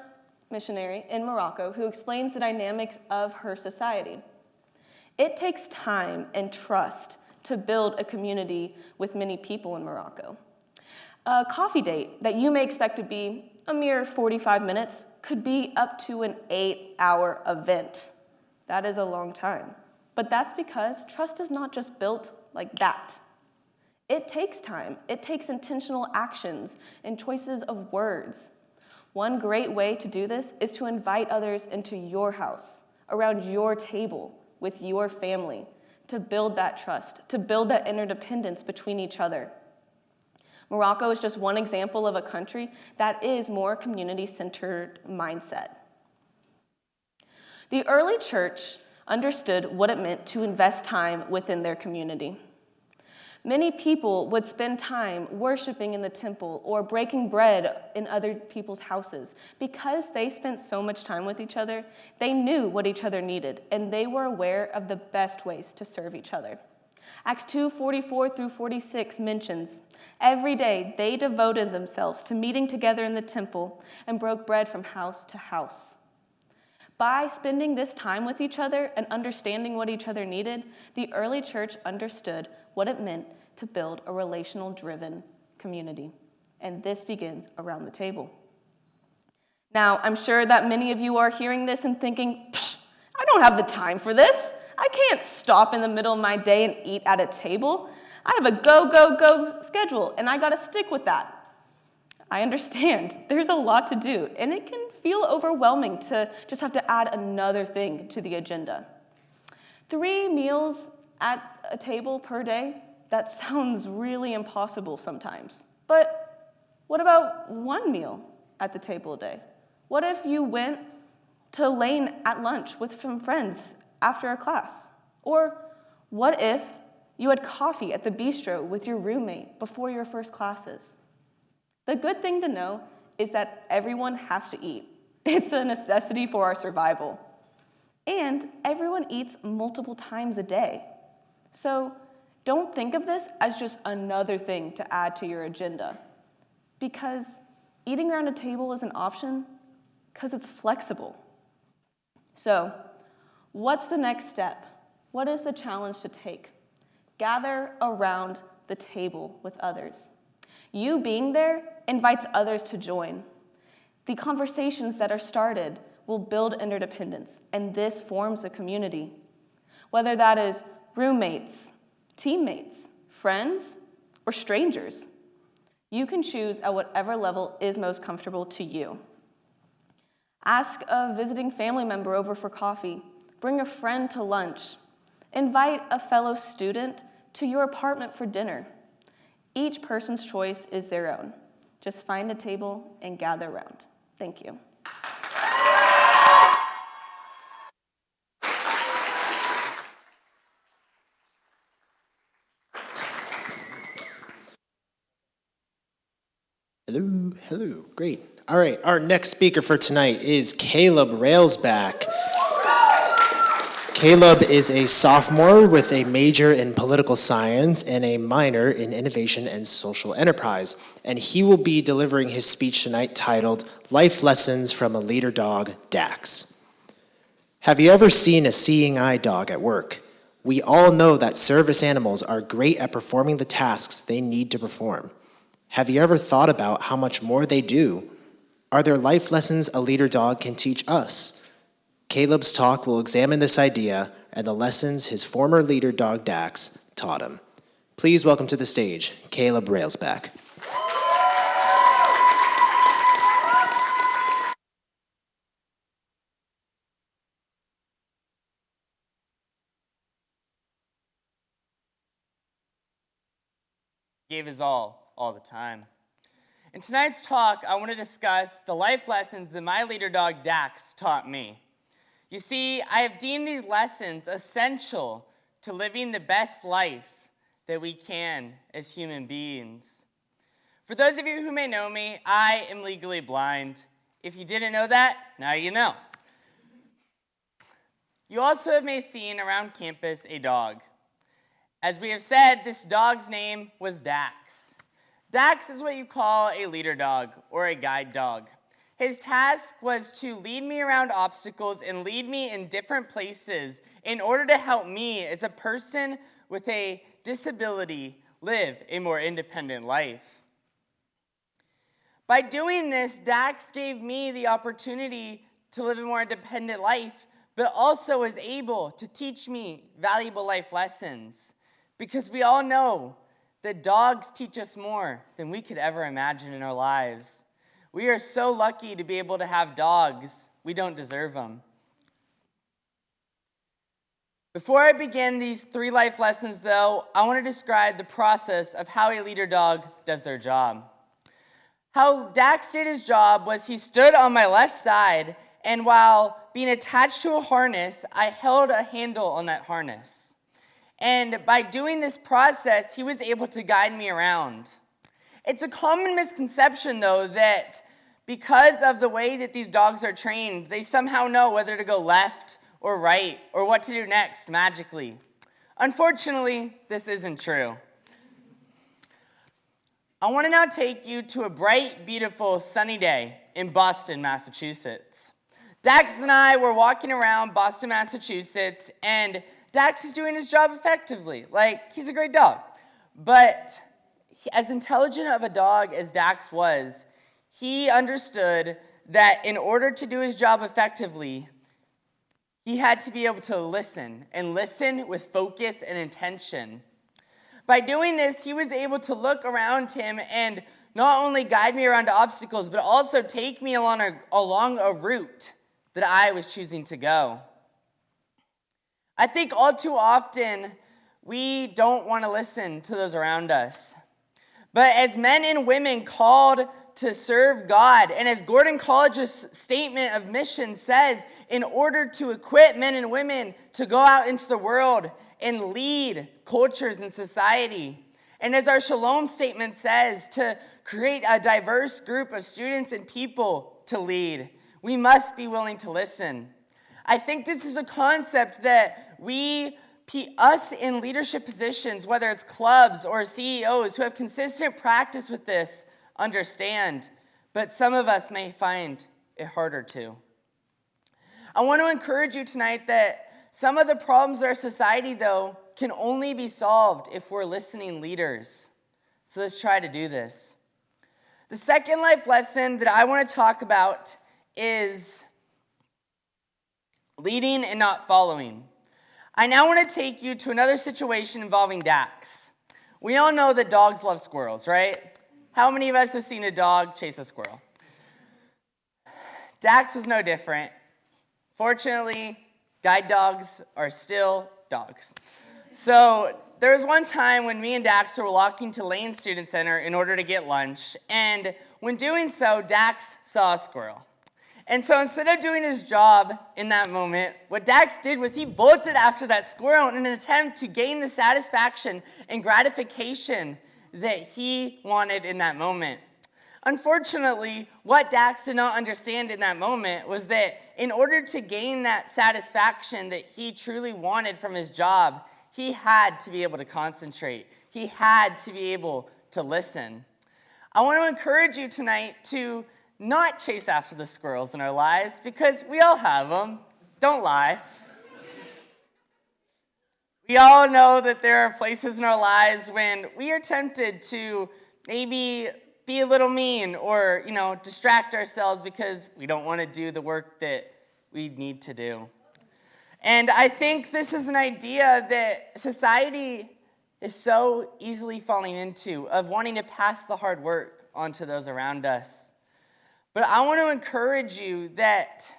missionary in Morocco who explains the dynamics of her society. It takes time and trust to build a community with many people in Morocco. A coffee date that you may expect to be a mere 45 minutes could be up to an 8-hour event. That is a long time. But that's because trust is not just built like that. It takes time. It takes intentional actions and choices of words. One great way to do this is to invite others into your house, around your table, with your family, to build that trust, to build that interdependence between each other. Morocco is just one example of a country that is more community-centered mindset. The early church understood what it meant to invest time within their community. Many people would spend time worshiping in the temple or breaking bread in other people's houses. Because they spent so much time with each other, they knew what each other needed, and they were aware of the best ways to serve each other. Acts 2:44 through 46 mentions, every day they devoted themselves to meeting together in the temple and broke bread from house to house. By spending this time with each other and understanding what each other needed, the early church understood what it meant to build a relational-driven community. And this begins around the table. Now, I'm sure that many of you are hearing this and thinking, I don't have the time for this. I can't stop in the middle of my day and eat at a table. I have a go schedule, and I gotta stick with that. I understand. There's a lot to do, and it can feel overwhelming to just have to add another thing to the agenda. 3 meals at a table per day, that sounds really impossible sometimes. But what about 1 meal at the table a day? What if you went to Lane at lunch with some friends after a class? Or what if you had coffee at the bistro with your roommate before your first classes? The good thing to know is that everyone has to eat. It's a necessity for our survival. And everyone eats multiple times a day. So don't think of this as just another thing to add to your agenda. Because eating around a table is an option because it's flexible. So, what's the next step? What is the challenge to take? Gather around the table with others. You being there invites others to join. The conversations that are started will build interdependence, and this forms a community. Whether that is roommates, teammates, friends, or strangers, you can choose at whatever level is most comfortable to you. Ask a visiting family member over for coffee. Bring a friend to lunch. Invite a fellow student to your apartment for dinner. Each person's choice is their own. Just find a table and gather around. Thank you. Hello, hello, great. All right, our next speaker for tonight is Caleb Railsback. Caleb is a sophomore with a major in political science and a minor in innovation and social enterprise. And he will be delivering his speech tonight titled Life Lessons from a Leader Dog, Dax. Have you ever seen a seeing eye dog at work? We all know that service animals are great at performing the tasks they need to perform. Have you ever thought about how much more they do? Are there life lessons a leader dog can teach us? Caleb's talk will examine this idea and the lessons his former leader dog Dax taught him. Please welcome to the stage, Caleb Railsback. Gave his all the time. In tonight's talk, I want to discuss the life lessons that my leader dog Dax taught me. You see, I have deemed these lessons essential to living the best life that we can as human beings. For those of you who may know me, I am legally blind. If you didn't know that, now you know. You also may have seen around campus a dog. As we have said, this dog's name was Dax. Dax is what you call a leader dog or a guide dog. His task was to lead me around obstacles and lead me in different places in order to help me as a person with a disability live a more independent life. By doing this, Dax gave me the opportunity to live a more independent life, but also was able to teach me valuable life lessons. Because we all know that dogs teach us more than we could ever imagine in our lives. We are so lucky to be able to have dogs. We don't deserve them. Before I begin these 3 life lessons, though, I want to describe the process of how a leader dog does their job. How Dax did his job was he stood on my left side, and while being attached to a harness, I held a handle on that harness. And by doing this process, he was able to guide me around. It's a common misconception, though, that because of the way that these dogs are trained, they somehow know whether to go left or right or what to do next magically. Unfortunately, this isn't true. I want to now take you to a bright, beautiful, sunny day in Boston, Massachusetts. Dax and I were walking around Boston, Massachusetts, and Dax is doing his job effectively. He's a great dog. But as intelligent of a dog as Dax was, he understood that in order to do his job effectively, he had to be able to listen, and listen with focus and intention. By doing this, he was able to look around him and not only guide me around obstacles, but also take me along a route that I was choosing to go. I think all too often, we don't want to listen to those around us. But as men and women called to serve God, and as Gordon College's statement of mission says, in order to equip men and women to go out into the world and lead cultures and society, and as our Shalom statement says, to create a diverse group of students and people to lead, we must be willing to listen. I think this is a concept that us in leadership positions, whether it's clubs or CEOs who have consistent practice with this, understand, but some of us may find it harder to. I want to encourage you tonight that some of the problems in our society, though, can only be solved if we're listening leaders. So let's try to do this. The second life lesson that I want to talk about is leading and not following. I now want to take you to another situation involving Dax. We all know that dogs love squirrels, right? How many of us have seen a dog chase a squirrel? Dax is no different. Fortunately, guide dogs are still dogs. So there was one time when me and Dax were walking to Lane Student Center in order to get lunch, and when doing so, Dax saw a squirrel. And so instead of doing his job in that moment, what Dax did was he bolted after that squirrel in an attempt to gain the satisfaction and gratification that he wanted in that moment. Unfortunately, what Dax did not understand in that moment was that in order to gain that satisfaction that he truly wanted from his job, he had to be able to concentrate. He had to be able to listen. I want to encourage you tonight to not chase after the squirrels in our lives, because we all have them. Don't lie. We all know that there are places in our lives when we are tempted to maybe be a little mean or, distract ourselves because we don't want to do the work that we need to do. And I think this is an idea that society is so easily falling into, of wanting to pass the hard work onto those around us. But I want to encourage you that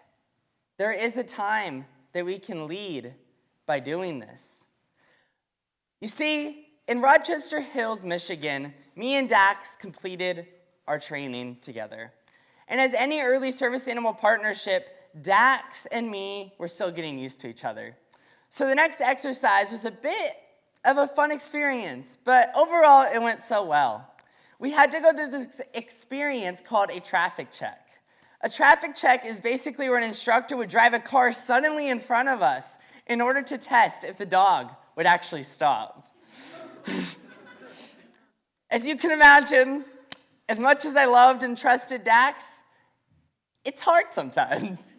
there is a time that we can lead by doing this. You see, in Rochester Hills, Michigan, me and Dax completed our training together. And as any early service animal partnership, Dax and me were still getting used to each other. So the next exercise was a bit of a fun experience, but overall it went so well. We had to go through this experience called a traffic check. A traffic check is basically where an instructor would drive a car suddenly in front of us in order to test if the dog would actually stop. As you can imagine, as much as I loved and trusted Dax, it's hard sometimes.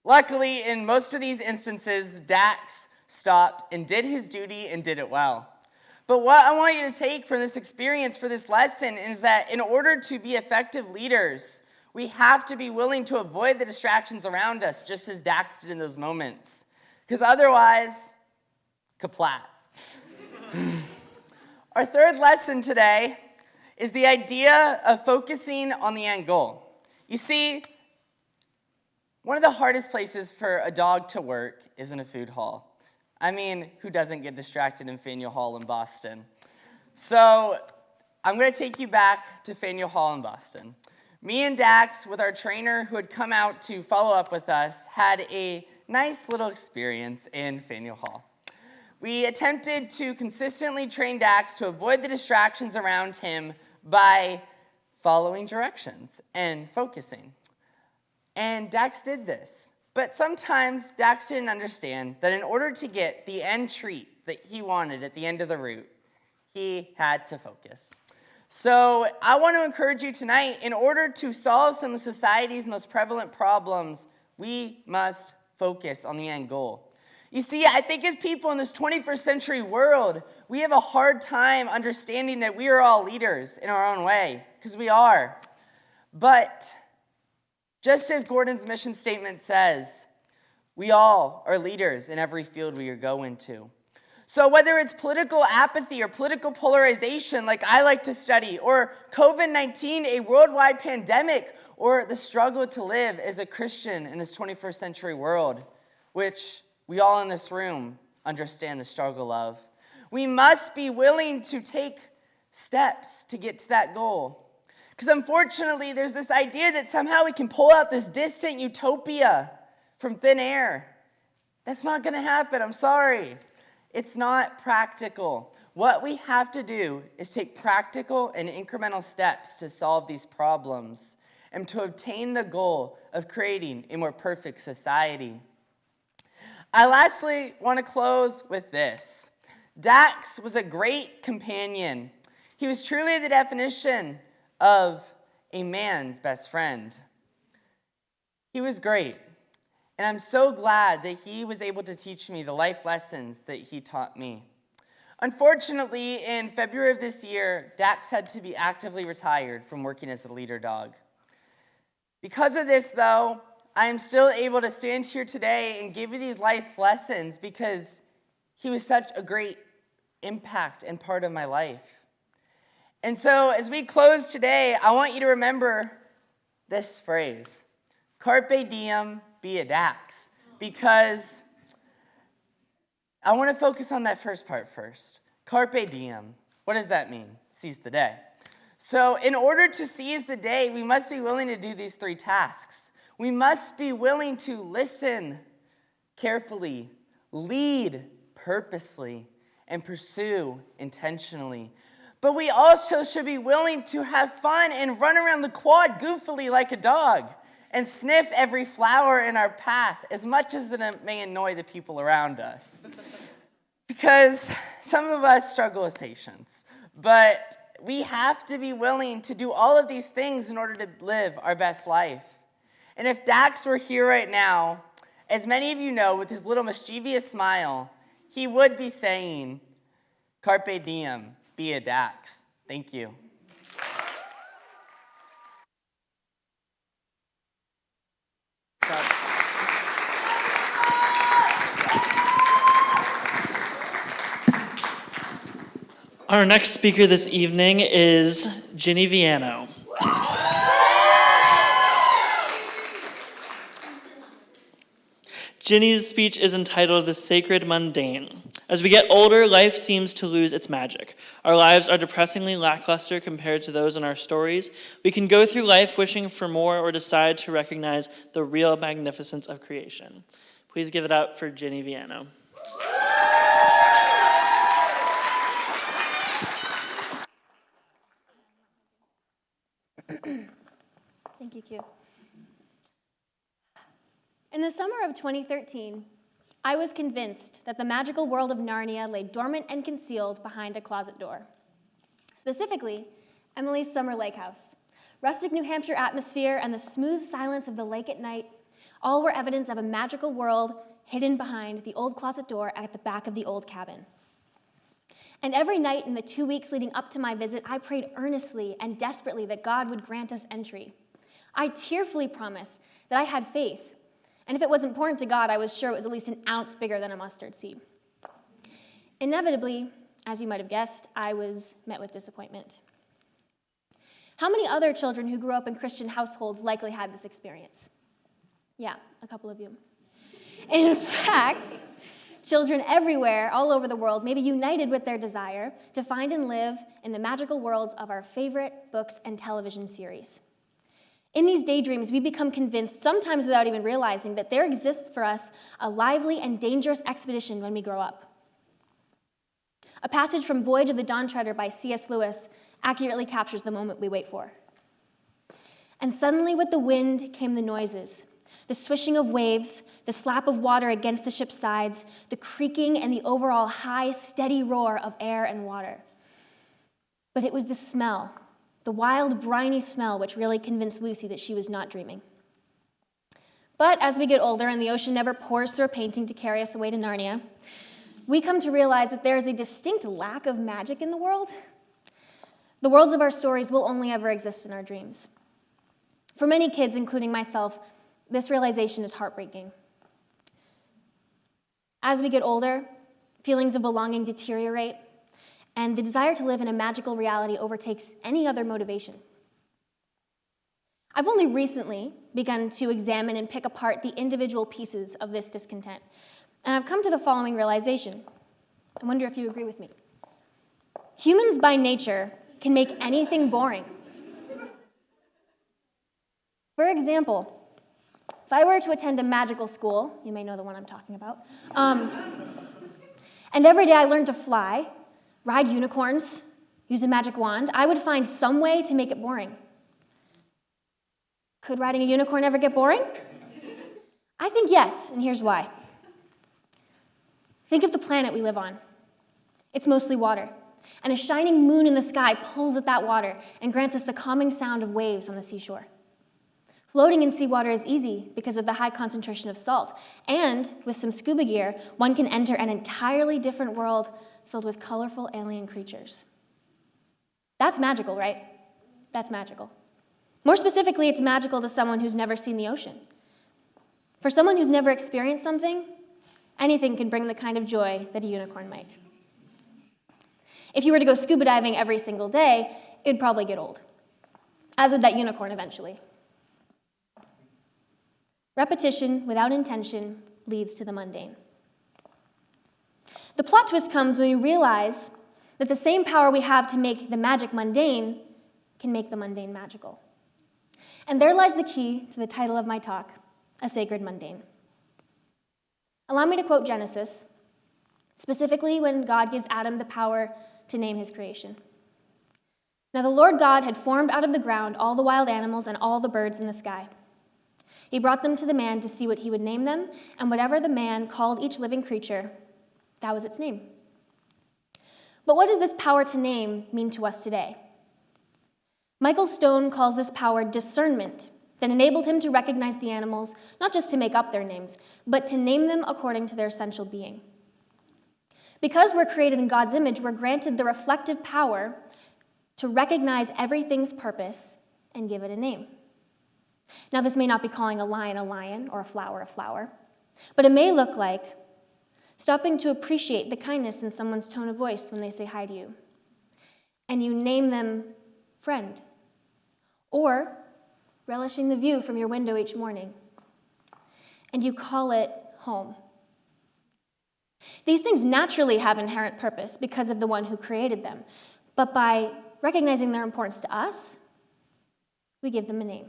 Luckily, in most of these instances, Dax stopped and did his duty and did it well. But what I want you to take from this experience, for this lesson, is that in order to be effective leaders, we have to be willing to avoid the distractions around us, just as Dax did in those moments. Because otherwise, kaplat. Our third lesson today is the idea of focusing on the end goal. You see, one of the hardest places for a dog to work is in a food hall. I mean, who doesn't get distracted in Faneuil Hall in Boston? So I'm going to take you back to Faneuil Hall in Boston. Me and Dax, with our trainer who had come out to follow up with us, had a nice little experience in Faneuil Hall. We attempted to consistently train Dax to avoid the distractions around him by following directions and focusing. And Dax did this. But sometimes Dax didn't understand that in order to get the end treat that he wanted at the end of the route, he had to focus. So I want to encourage you tonight, in order to solve some of society's most prevalent problems, we must focus on the end goal. You see, I think as people in this 21st century world, we have a hard time understanding that we are all leaders in our own way, because we are. But just as Gordon's mission statement says, we all are leaders in every field we go into. So whether it's political apathy or political polarization, like I like to study, or COVID-19, a worldwide pandemic, or the struggle to live as a Christian in this 21st century world, which we all in this room understand the struggle of, we must be willing to take steps to get to that goal. Because unfortunately, there's this idea that somehow we can pull out this distant utopia from thin air. That's not going to happen. I'm sorry. It's not practical. What we have to do is take practical and incremental steps to solve these problems and to obtain the goal of creating a more perfect society. I lastly want to close with this. Dax was a great companion. He was truly the definition of a man's best friend. He was great, and I'm so glad that he was able to teach me the life lessons that he taught me. Unfortunately, in February of this year, Dax had to be actively retired from working as a leader dog. Because of this, though, I am still able to stand here today and give you these life lessons because he was such a great impact and part of my life. And so as we close today, I want you to remember this phrase, carpe diem, be a Dax, because I want to focus on that first part first. Carpe diem, what does that mean? Seize the day. So in order to seize the day, we must be willing to do these 3 tasks. We must be willing to listen carefully, lead purposely, and pursue intentionally. But we also should be willing to have fun and run around the quad goofily like a dog and sniff every flower in our path as much as it may annoy the people around us. Because some of us struggle with patience, but we have to be willing to do all of these things in order to live our best life. And if Dax were here right now, as many of you know, with his little mischievous smile, he would be saying, carpe diem, be a Dax. Thank you. Our next speaker this evening is Ginny Viano. Ginny's speech is entitled The Sacred Mundane. As we get older, life seems to lose its magic. Our lives are depressingly lackluster compared to those in our stories. We can go through life wishing for more or decide to recognize the real magnificence of creation. Please give it up for Ginny Viano. Thank you, Q. In the summer of 2013, I was convinced that the magical world of Narnia lay dormant and concealed behind a closet door. Specifically, Emily's summer lake house. Rustic New Hampshire atmosphere and the smooth silence of the lake at night all were evidence of a magical world hidden behind the old closet door at the back of the old cabin. And every night in the 2 weeks leading up to my visit, I prayed earnestly and desperately that God would grant us entry. I tearfully promised that I had faith, and if it was important to God, I was sure it was at least an ounce bigger than a mustard seed. Inevitably, as you might have guessed, I was met with disappointment. How many other children who grew up in Christian households likely had this experience? Yeah, a couple of you. In fact, children everywhere, all over the world, may be united with their desire to find and live in the magical worlds of our favorite books and television series. In these daydreams, we become convinced, sometimes without even realizing, that there exists for us a lively and dangerous expedition when we grow up. A passage from Voyage of the Dawn Treader by C.S. Lewis accurately captures the moment we wait for. And suddenly with the wind came the noises, the swishing of waves, the slap of water against the ship's sides, the creaking and the overall high, steady roar of air and water. But it was the smell, the wild, briny smell, which really convinced Lucy that she was not dreaming. But as we get older and the ocean never pours through a painting to carry us away to Narnia, we come to realize that there is a distinct lack of magic in the world. The worlds of our stories will only ever exist in our dreams. For many kids, including myself, this realization is heartbreaking. As we get older, feelings of belonging deteriorate, and the desire to live in a magical reality overtakes any other motivation. I've only recently begun to examine and pick apart the individual pieces of this discontent, and I've come to the following realization. I wonder if you agree with me. Humans by nature can make anything boring. For example, if I were to attend a magical school, you may know the one I'm talking about, and every day I learned to fly, ride unicorns, use a magic wand, I would find some way to make it boring. Could riding a unicorn ever get boring? I think yes, and here's why. Think of the planet we live on. It's mostly water. and a shining moon in the sky pulls at that water and grants us the calming sound of waves on the seashore. Floating in seawater is easy because of the high concentration of salt, and with some scuba gear, one can enter an entirely different world filled with colorful alien creatures. That's magical, right? That's magical. More specifically, it's magical to someone who's never seen the ocean. For someone who's never experienced something, anything can bring the kind of joy that a unicorn might. If you were to go scuba diving every single day, it'd probably get old, as would that unicorn eventually. Repetition without intention leads to the mundane. The plot twist comes when we realize that the same power we have to make the magic mundane can make the mundane magical. And there lies the key to the title of my talk, A Sacred Mundane. Allow me to quote Genesis, specifically when God gives Adam the power to name his creation. Now the Lord God had formed out of the ground all the wild animals and all the birds in the sky. He brought them to the man to see what he would name them, and whatever the man called each living creature, that was its name. But what does this power to name mean to us today? Michael Stone calls this power discernment that enabled him to recognize the animals, not just to make up their names, but to name them according to their essential being. Because we're created in God's image, we're granted the reflective power to recognize everything's purpose and give it a name. Now, this may not be calling a lion, or a flower, but it may look like stopping to appreciate the kindness in someone's tone of voice when they say hi to you, and you name them friend, or relishing the view from your window each morning, and you call it home. These things naturally have inherent purpose because of the one who created them, but by recognizing their importance to us, we give them a name.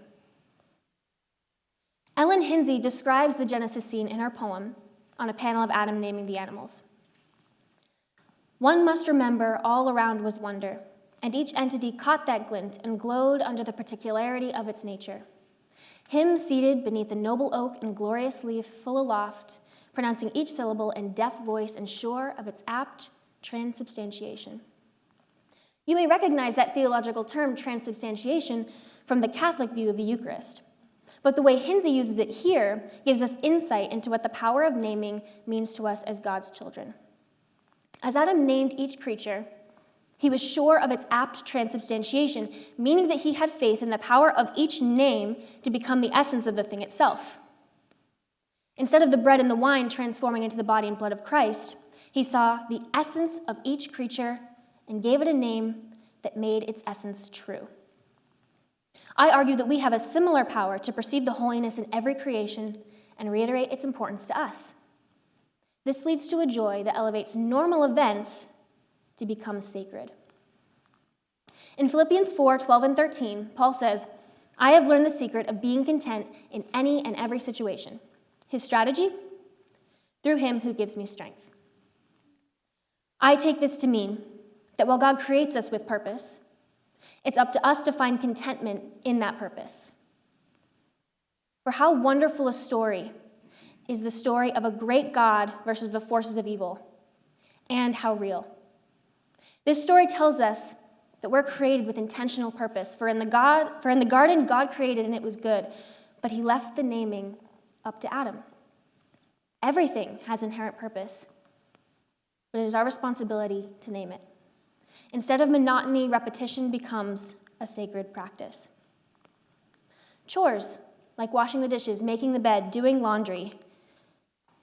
Ellen Hinsey describes the Genesis scene in her poem on a panel of Adam naming the animals. One must remember all around was wonder, and each entity caught that glint and glowed under the particularity of its nature. Him seated beneath the noble oak and glorious leaf full aloft, pronouncing each syllable in deaf voice and sure of its apt transubstantiation. You may recognize that theological term, transubstantiation, from the Catholic view of the Eucharist. But the way Hinsey uses it here gives us insight into what the power of naming means to us as God's children. As Adam named each creature, he was sure of its apt transubstantiation, meaning that he had faith in the power of each name to become the essence of the thing itself. Instead of the bread and the wine transforming into the body and blood of Christ, he saw the essence of each creature and gave it a name that made its essence true. I argue that we have a similar power to perceive the holiness in every creation and reiterate its importance to us. This leads to a joy that elevates normal events to become sacred. In Philippians 4:12 and 13, Paul says, I have learned the secret of being content in any and every situation. His strategy? Through him who gives me strength. I take this to mean that while God creates us with purpose, it's up to us to find contentment in that purpose. For how wonderful a story is the story of a great God versus the forces of evil, and how real. This story tells us that we're created with intentional purpose. For in the garden, God created and it was good, but he left the naming up to Adam. Everything has inherent purpose, but it is our responsibility to name it. Instead of monotony, repetition becomes a sacred practice. Chores, like washing the dishes, making the bed, doing laundry,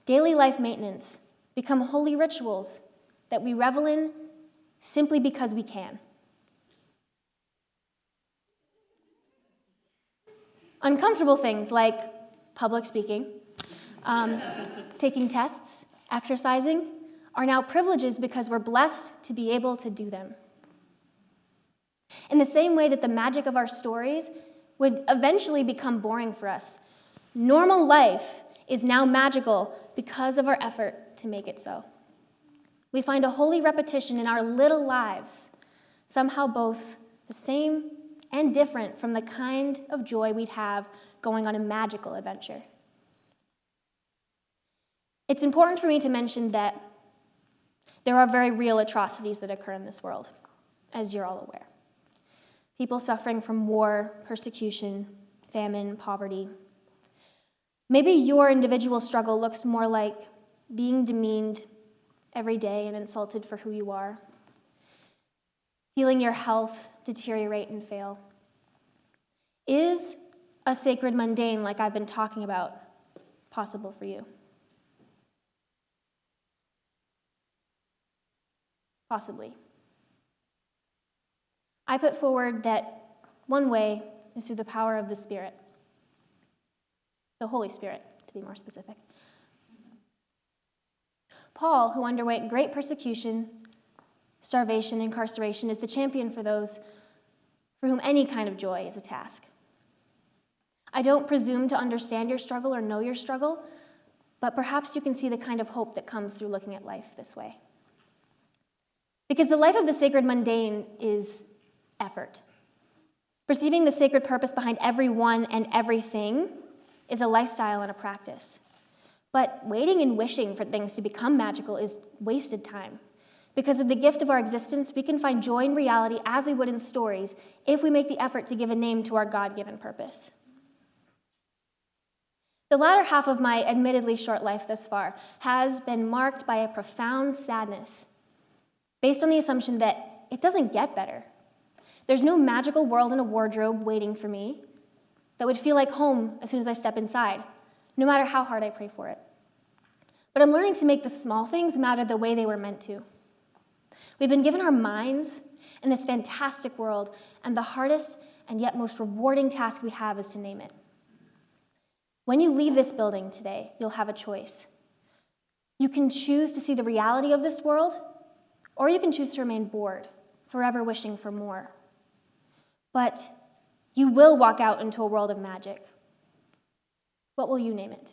daily life maintenance, become holy rituals that we revel in simply because we can. Uncomfortable things like public speaking, taking tests, exercising, are now privileges because we're blessed to be able to do them. In the same way that the magic of our stories would eventually become boring for us, normal life is now magical because of our effort to make it so. We find a holy repetition in our little lives, somehow both the same and different from the kind of joy we'd have going on a magical adventure. It's important for me to mention that There are very real atrocities that occur in this world, as you're all aware. People suffering from war, persecution, famine, poverty. Maybe your individual struggle looks more like being demeaned every day and insulted for who you are, feeling your health deteriorate and fail. Is a sacred mundane, like I've been talking about, possible for you? Possibly. I put forward that one way is through the power of the Spirit, the Holy Spirit, to be more specific. Paul, who underwent great persecution, starvation, incarceration, is the champion for those for whom any kind of joy is a task. I don't presume to understand your struggle or know your struggle, but perhaps you can see the kind of hope that comes through looking at life this way. Because the life of the sacred mundane is effort. Perceiving the sacred purpose behind everyone and everything is a lifestyle and a practice. But waiting and wishing for things to become magical is wasted time. Because of the gift of our existence, we can find joy in reality as we would in stories if we make the effort to give a name to our God-given purpose. The latter half of my admittedly short life thus far has been marked by a profound sadness, based on the assumption that it doesn't get better. There's no magical world in a wardrobe waiting for me that would feel like home as soon as I step inside, no matter how hard I pray for it. But I'm learning to make the small things matter the way they were meant to. We've been given our minds in this fantastic world, and the hardest and yet most rewarding task we have is to name it. When you leave this building today, you'll have a choice. You can choose to see the reality of this world, or you can choose to remain bored, forever wishing for more. But you will walk out into a world of magic. What will you name it?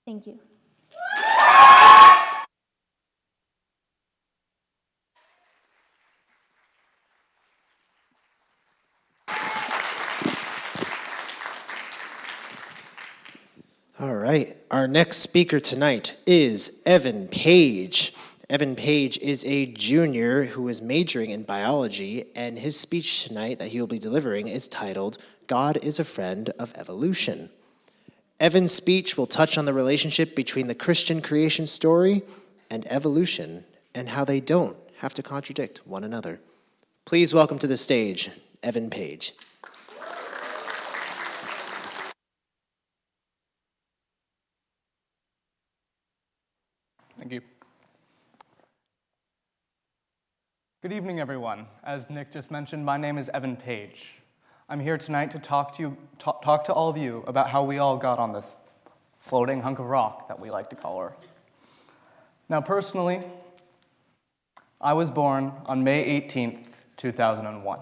Thank you. All right, our next speaker tonight is Evan Page. Evan Page is a junior who is majoring in biology, and his speech tonight that he will be delivering is titled, God is a Friend of Evolution. Evan's speech will touch on the relationship between the Christian creation story and evolution, and how they don't have to contradict one another. Please welcome to the stage, Evan Page. Thank you. Good evening, everyone. As Nick just mentioned, my name is Evan Page. I'm here tonight to talk to all of you about how we all got on this floating hunk of rock that we like to call Earth. Now, personally, I was born on May 18th, 2001.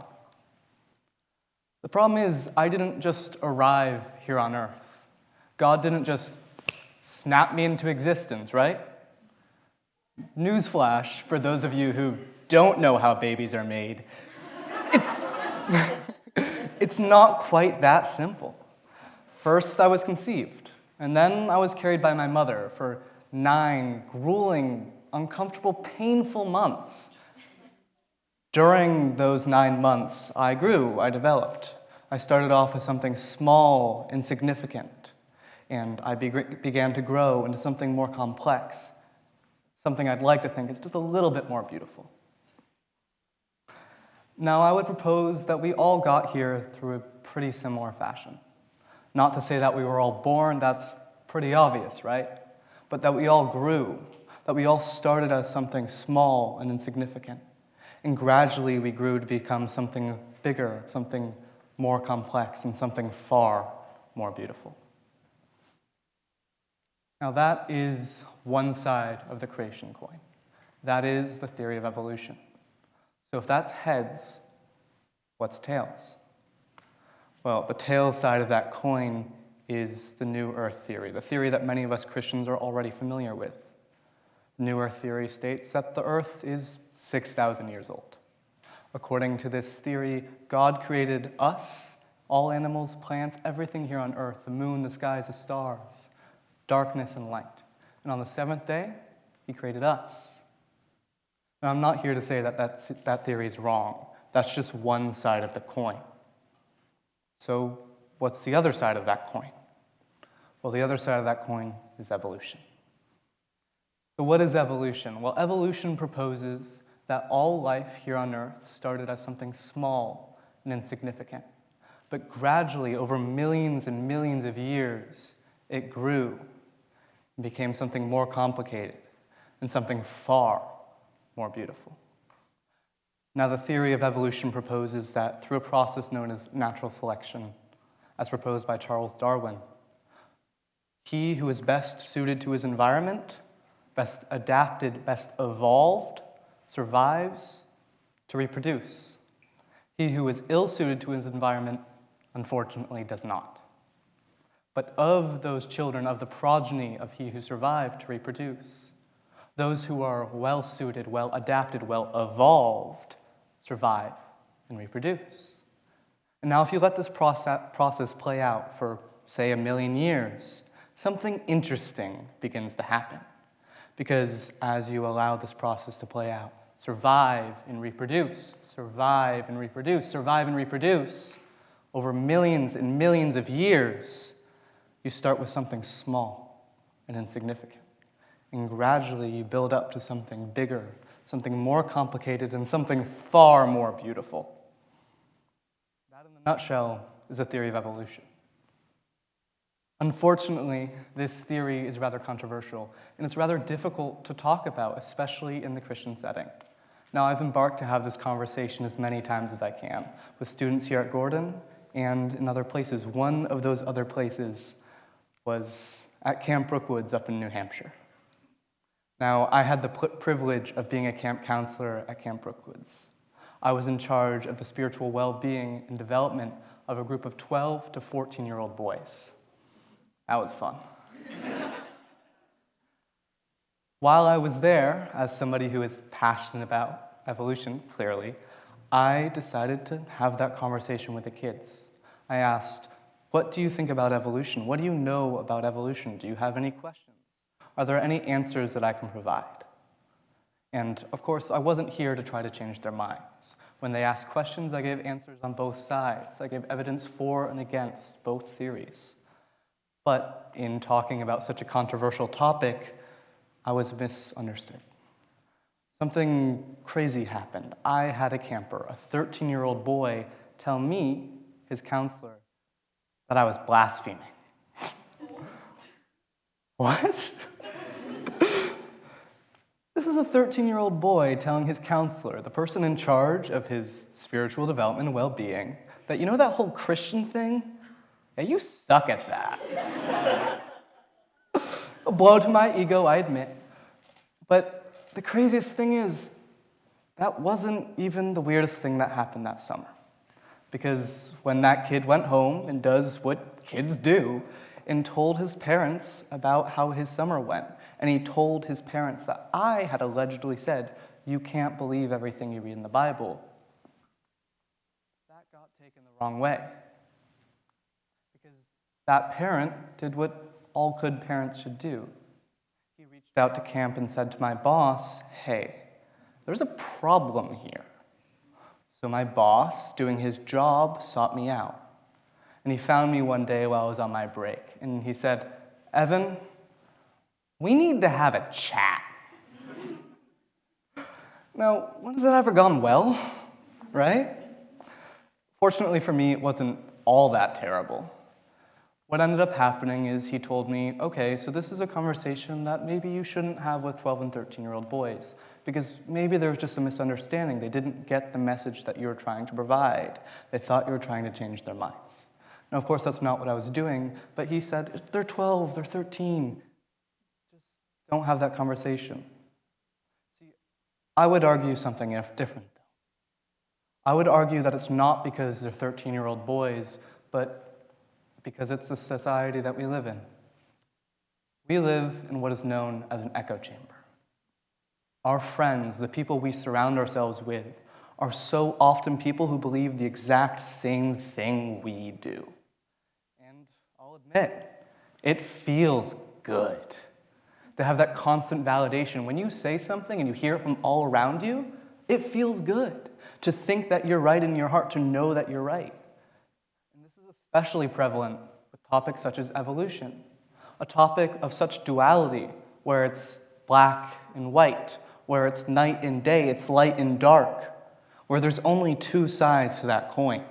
The problem is, I didn't just arrive here on Earth. God didn't just snap me into existence, right? Newsflash for those of you who don't know how babies are made. It's not quite that simple. First, I was conceived, and then I was carried by my mother for 9 grueling, uncomfortable, painful months. During those 9 months, I grew, I developed. I started off as something small, insignificant, and I began to grow into something more complex, something I'd like to think is just a little bit more beautiful. Now, I would propose that we all got here through a pretty similar fashion. Not to say that we were all born, that's pretty obvious, right? But that we all grew, that we all started as something small and insignificant. And gradually we grew to become something bigger, something more complex, and something far more beautiful. Now that is one side of the creation coin. That is the theory of evolution. So if that's heads, what's tails? Well, the tails side of that coin is the New Earth theory, the theory that many of us Christians are already familiar with. New Earth theory states that the Earth is 6,000 years old. According to this theory, God created us, all animals, plants, everything here on Earth, the moon, the skies, the stars, darkness and light. And on the 7th day, he created us, Now, I'm not here to say that that theory is wrong. That's just one side of the coin. So what's the other side of that coin? Well, the other side of that coin is evolution. So what is evolution? Well, evolution proposes that all life here on Earth started as something small and insignificant. But gradually, over millions and millions of years, it grew and became something more complicated and something far more beautiful. Now, the theory of evolution proposes that through a process known as natural selection, as proposed by Charles Darwin, he who is best suited to his environment, best adapted, best evolved, survives to reproduce. He who is ill-suited to his environment, unfortunately, does not. But of those children, of the progeny of he who survived to reproduce, those who are well-suited, well-adapted, well-evolved, survive and reproduce. And now if you let this process play out for, say, 1 million years, something interesting begins to happen. Because as you allow this process to play out, survive and reproduce, survive and reproduce, survive and reproduce, over millions and millions of years, you start with something small and insignificant. And gradually you build up to something bigger, something more complicated, and something far more beautiful. That, in a nutshell, is the theory of evolution. Unfortunately, this theory is rather controversial, and it's rather difficult to talk about, especially in the Christian setting. Now, I've embarked to have this conversation as many times as I can with students here at Gordon and in other places. One of those other places was at Camp Brookwoods up in New Hampshire. Now, I had the privilege of being a camp counselor at Camp Brookwoods. I was in charge of the spiritual well-being and development of a group of 12 to 14-year-old boys. That was fun. While I was there, as somebody who is passionate about evolution, clearly, I decided to have that conversation with the kids. I asked, what do you think about evolution? What do you know about evolution? Do you have any questions? Are there any answers that I can provide? And of course, I wasn't here to try to change their minds. When they asked questions, I gave answers on both sides. I gave evidence for and against both theories. But in talking about such a controversial topic, I was misunderstood. Something crazy happened. I had a camper, a 13-year-old boy, tell me, his counselor, that I was blaspheming. What? This is a 13-year-old boy telling his counselor, the person in charge of his spiritual development and well-being, that you know that whole Christian thing? Yeah, you suck at that. A blow to my ego, I admit. But the craziest thing is, that wasn't even the weirdest thing that happened that summer. Because when that kid went home and does what kids do, and told his parents about how his summer went, and he told his parents that I had allegedly said, you can't believe everything you read in the Bible, that got taken the wrong way. Because that parent did what all good parents should do. He reached out to camp and said to my boss, hey, there's a problem here. So my boss, doing his job, sought me out. And he found me one day while I was on my break. And he said, Evan, we need to have a chat. Now, when has that ever gone well, right? Fortunately for me, it wasn't all that terrible. What ended up happening is he told me, okay, so this is a conversation that maybe you shouldn't have with 12 and 13-year-old boys, because maybe there was just a misunderstanding. They didn't get the message that you were trying to provide. They thought you were trying to change their minds. Now, of course, that's not what I was doing, but he said, they're 12, they're 13. Just don't have that conversation. See, I would argue something different, though. I would argue that it's not because they're 13-year-old boys, but because it's the society that we live in. We live in what is known as an echo chamber. Our friends, the people we surround ourselves with, are so often people who believe the exact same thing we do. And I'll admit, it feels good to have that constant validation. When you say something and you hear it from all around you, it feels good to think that you're right in your heart, to know that you're right. And this is especially prevalent with topics such as evolution, a topic of such duality, where it's black and white, where it's night and day, it's light and dark, where there's only two sides to that coin.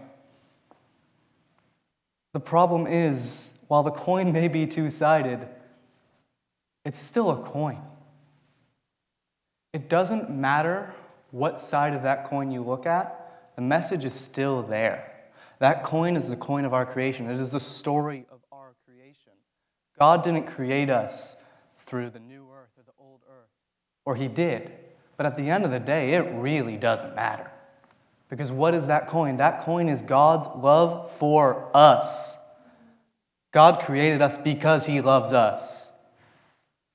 The problem is, while the coin may be two-sided, it's still a coin. It doesn't matter what side of that coin you look at, the message is still there. That coin is the coin of our creation. It is the story of our creation. God didn't create us through the new earth or the old earth, or he did. But at the end of the day, it really doesn't matter. Because what is that coin? That coin is God's love for us. God created us because he loves us.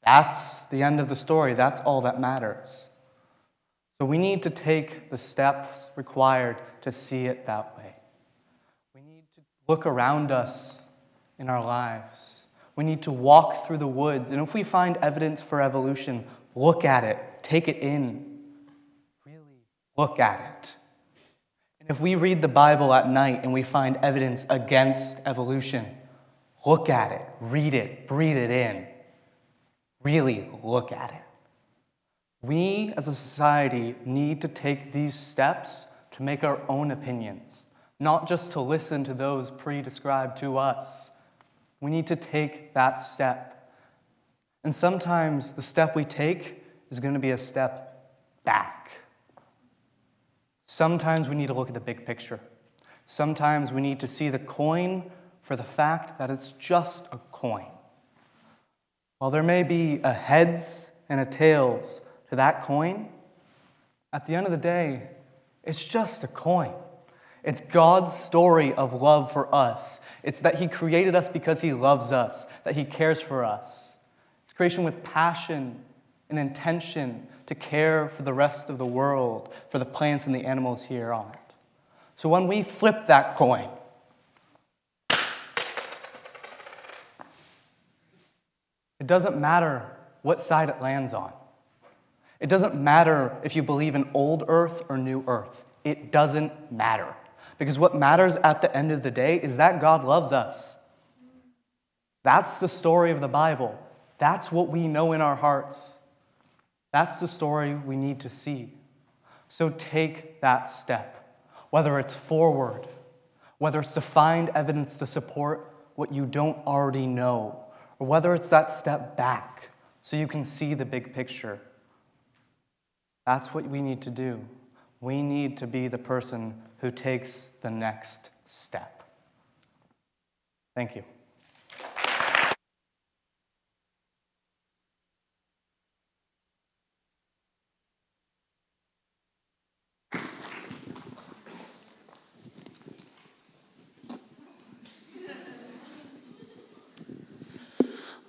That's the end of the story. That's all that matters. So we need to take the steps required to see it that way. We need to look around us in our lives. We need to walk through the woods. And if we find evidence for evolution, look at it. Take it in. Really look at it. And if we read the Bible at night and we find evidence against evolution, look at it. Read it. Breathe it in. Really look at it. We as a society need to take these steps to make our own opinions, not just to listen to those pre-described to us. We need to take that step. And sometimes the step we take is going to be a step back. Sometimes we need to look at the big picture. Sometimes we need to see the coin for the fact that it's just a coin. While there may be a heads and a tails to that coin, at the end of the day, it's just a coin. It's God's story of love for us. It's that he created us because he loves us, that he cares for us. It's creation with passion and intention to care for the rest of the world, for the plants and the animals here on it. So when we flip that coin, it doesn't matter what side it lands on. It doesn't matter if you believe in old earth or new earth. It doesn't matter. Because what matters at the end of the day is that God loves us. That's the story of the Bible. That's what we know in our hearts. That's the story we need to see. So take that step, whether it's forward, whether it's to find evidence to support what you don't already know, or whether it's that step back so you can see the big picture. That's what we need to do. We need to be the person who takes the next step. Thank you.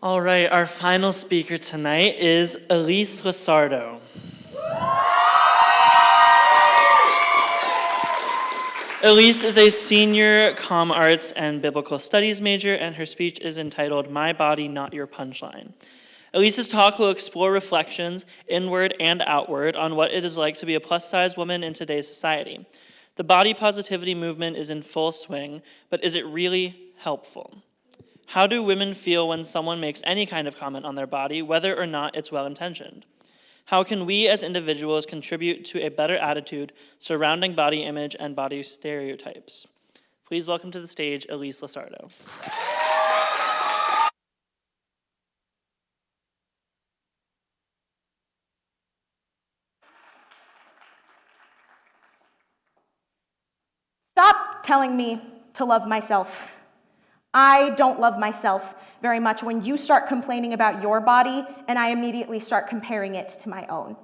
All right, our final speaker tonight is Elise Losardo. Elise is a senior comm arts and biblical studies major, and her speech is entitled My Body, Not Your Punchline. Elise's talk will explore reflections, inward and outward, on what it is like to be a plus-size woman in today's society. The body positivity movement is in full swing, but is it really helpful? How do women feel when someone makes any kind of comment on their body, whether or not it's well-intentioned? How can we as individuals contribute to a better attitude surrounding body image and body stereotypes? Please welcome to the stage Elise Losardo. Stop telling me to love myself. I don't love myself very much when you start complaining about your body and I immediately start comparing it to my own.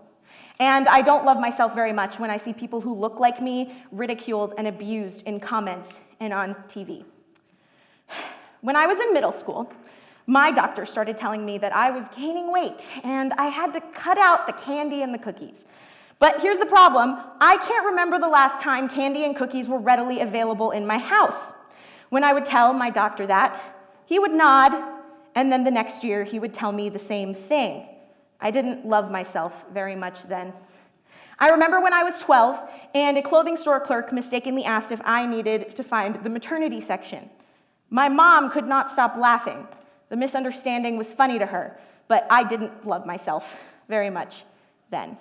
And I don't love myself very much when I see people who look like me ridiculed and abused in comments and on TV. When I was in middle school, my doctor started telling me that I was gaining weight and I had to cut out the candy and the cookies. But here's the problem. I can't remember the last time candy and cookies were readily available in my house. When I would tell my doctor that, he would nod and then the next year he would tell me the same thing. I didn't love myself very much then. I remember when I was 12, and a clothing store clerk mistakenly asked if I needed to find the maternity section. My mom could not stop laughing. The misunderstanding was funny to her, but I didn't love myself very much then.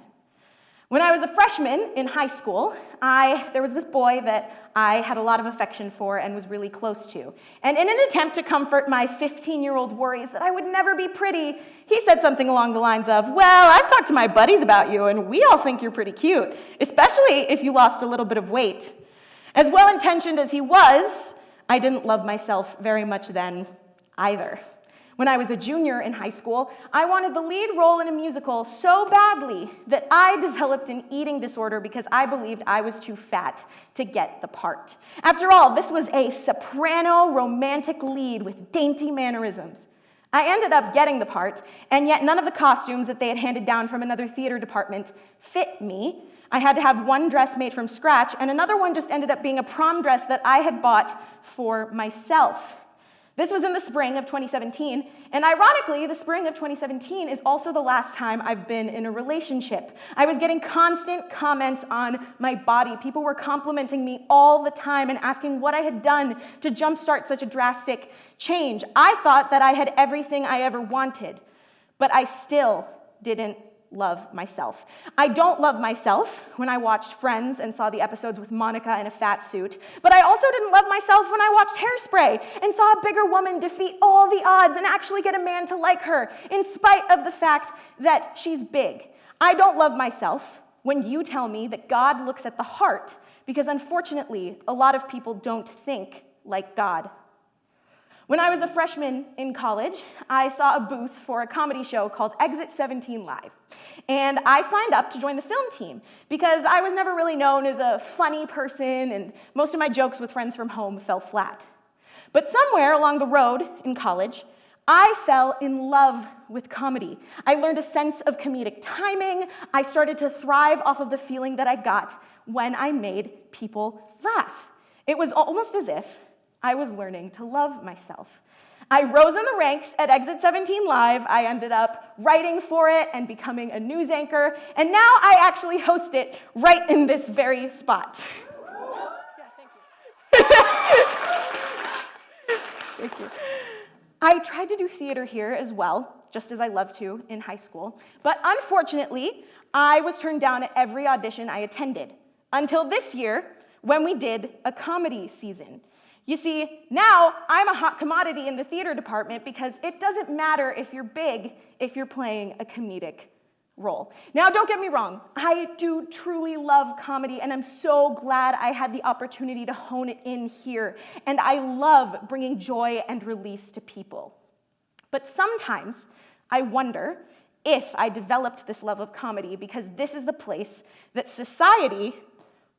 When I was a freshman in high school, there was this boy that I had a lot of affection for and was really close to. And in an attempt to comfort my 15-year-old worries that I would never be pretty, he said something along the lines of, "Well, I've talked to my buddies about you, and we all think you're pretty cute, especially if you lost a little bit of weight." As well-intentioned as he was, I didn't love myself very much then either. When I was a junior in high school, I wanted the lead role in a musical so badly that I developed an eating disorder because I believed I was too fat to get the part. After all, this was a soprano romantic lead with dainty mannerisms. I ended up getting the part, and yet none of the costumes that they had handed down from another theater department fit me. I had to have one dress made from scratch, and another one just ended up being a prom dress that I had bought for myself. This was in the spring of 2017, and ironically, the spring of 2017 is also the last time I've been in a relationship. I was getting constant comments on my body. People were complimenting me all the time and asking what I had done to jumpstart such a drastic change. I thought that I had everything I ever wanted, but I still didn't love myself. I don't love myself when I watched Friends and saw the episodes with Monica in a fat suit, but I also didn't love myself when I watched Hairspray and saw a bigger woman defeat all the odds and actually get a man to like her, in spite of the fact that she's big. I don't love myself when you tell me that God looks at the heart, because unfortunately, a lot of people don't think like God. When I was a freshman in college, I saw a booth for a comedy show called Exit 17 Live. And I signed up to join the film team because I was never really known as a funny person, and most of my jokes with friends from home fell flat. But somewhere along the road in college, I fell in love with comedy. I learned a sense of comedic timing. I started to thrive off of the feeling that I got when I made people laugh. It was almost as if I was learning to love myself. I rose in the ranks at Exit 17 Live. I ended up writing for it and becoming a news anchor, and now I actually host it right in this very spot. Thank you. I tried to do theater here as well, just as I loved to in high school, but unfortunately, I was turned down at every audition I attended, until this year, when we did a comedy season. You see, now I'm a hot commodity in the theater department because it doesn't matter if you're big if you're playing a comedic role. Now, don't get me wrong, I do truly love comedy, and I'm so glad I had the opportunity to hone it in here, and I love bringing joy and release to people. But sometimes I wonder if I developed this love of comedy because this is the place that society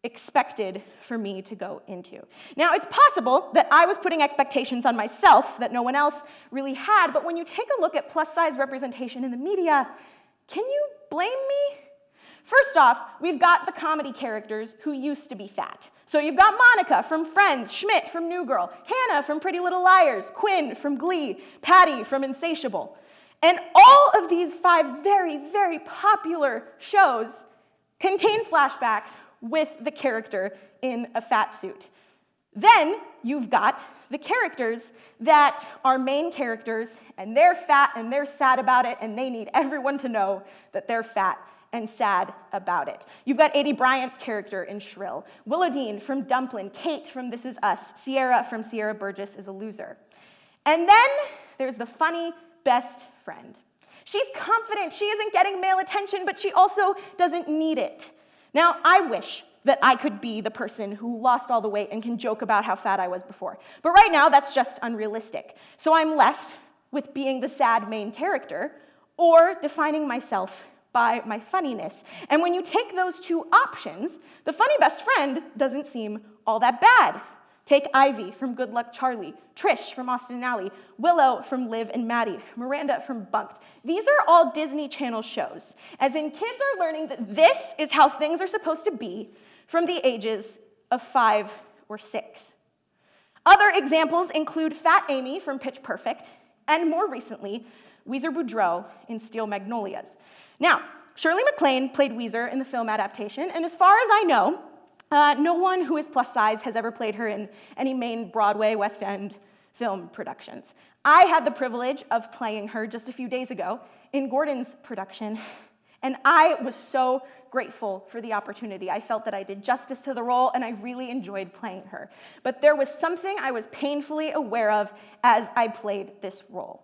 expected for me to go into. Now, it's possible that I was putting expectations on myself that no one else really had, but when you take a look at plus-size representation in the media, can you blame me? First off, we've got the comedy characters who used to be fat. So you've got Monica from Friends, Schmidt from New Girl, Hannah from Pretty Little Liars, Quinn from Glee, Patty from Insatiable. And all of these 5 very, very popular shows contain flashbacks with the character in a fat suit. Then you've got the characters that are main characters, and they're fat and they're sad about it, and they need everyone to know that they're fat and sad about it. You've got Adie Bryant's character in Shrill, Willow Dean from Dumplin', Kate from This Is Us, Sierra from Sierra Burgess is a Loser. And then there's the funny best friend. She's confident, she isn't getting male attention, but she also doesn't need it. Now, I wish that I could be the person who lost all the weight and can joke about how fat I was before. But right now, that's just unrealistic. So I'm left with being the sad main character or defining myself by my funniness. And when you take those 2 options, the funny best friend doesn't seem all that bad. Take Ivy from Good Luck Charlie, Trish from Austin and Ally, Willow from Liv and Maddie, Miranda from Bunked. These are all Disney Channel shows, as in kids are learning that this is how things are supposed to be from the ages of 5 or 6. Other examples include Fat Amy from Pitch Perfect, and more recently, Weezer Boudreau in Steel Magnolias. Now, Shirley MacLaine played Weezer in the film adaptation, and as far as I know, no one who is plus size has ever played her in any main Broadway, West End film productions. I had the privilege of playing her just a few days ago in Gordon's production, and I was so grateful for the opportunity. I felt that I did justice to the role, and I really enjoyed playing her. But there was something I was painfully aware of as I played this role.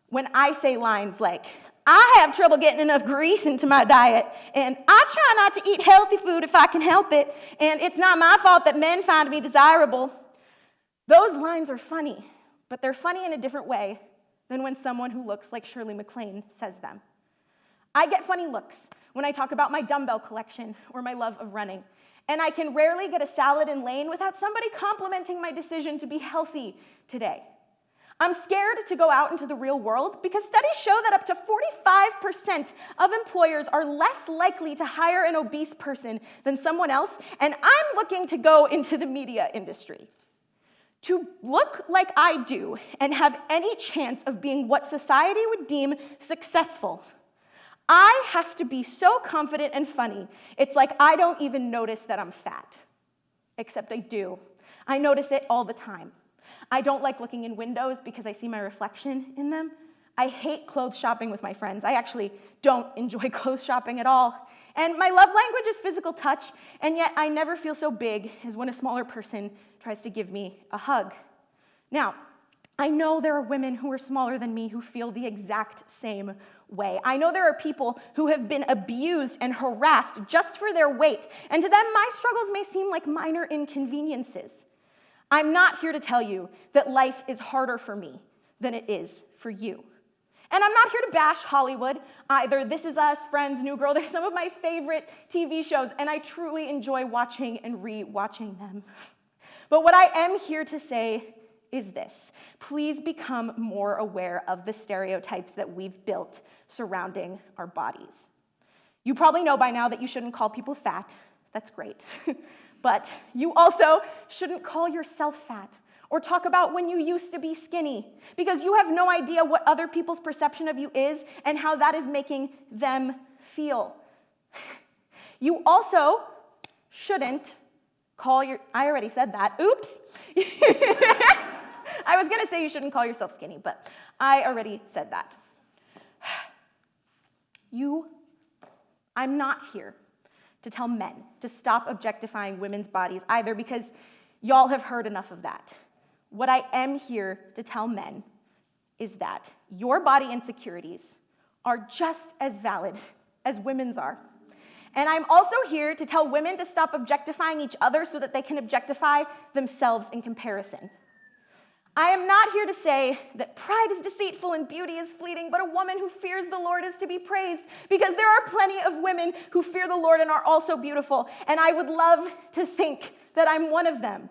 When I say lines like, I have trouble getting enough grease into my diet, and I try not to eat healthy food if I can help it, and it's not my fault that men find me desirable. Those lines are funny, but they're funny in a different way than when someone who looks like Shirley MacLaine says them. I get funny looks when I talk about my dumbbell collection or my love of running, and I can rarely get a salad in Lane without somebody complimenting my decision to be healthy today. I'm scared to go out into the real world because studies show that up to 45% of employers are less likely to hire an obese person than someone else, and I'm looking to go into the media industry. To look like I do and have any chance of being what society would deem successful, I have to be so confident and funny, it's like I don't even notice that I'm fat. Except I do. I notice it all the time. I don't like looking in windows because I see my reflection in them. I hate clothes shopping with my friends. I actually don't enjoy clothes shopping at all. And my love language is physical touch, and yet I never feel so big as when a smaller person tries to give me a hug. Now, I know there are women who are smaller than me who feel the exact same way. I know there are people who have been abused and harassed just for their weight, and to them, my struggles may seem like minor inconveniences. I'm not here to tell you that life is harder for me than it is for you. And I'm not here to bash Hollywood either. This Is Us, Friends, New Girl, they're some of my favorite TV shows, and I truly enjoy watching and re-watching them. But what I am here to say is this. Please become more aware of the stereotypes that we've built surrounding our bodies. You probably know by now that you shouldn't call people fat. That's great. But you also shouldn't call yourself fat or talk about when you used to be skinny, because you have no idea what other people's perception of you is and how that is making them feel. You also shouldn't call I already said that. Oops. I was going to say you shouldn't call yourself skinny, but I already said that. I'm not here to tell men to stop objectifying women's bodies either, because y'all have heard enough of that. What I am here to tell men is that your body insecurities are just as valid as women's are. And I'm also here to tell women to stop objectifying each other so that they can objectify themselves in comparison. I am not here to say that pride is deceitful and beauty is fleeting, but a woman who fears the Lord is to be praised, because there are plenty of women who fear the Lord and are also beautiful, and I would love to think that I'm one of them.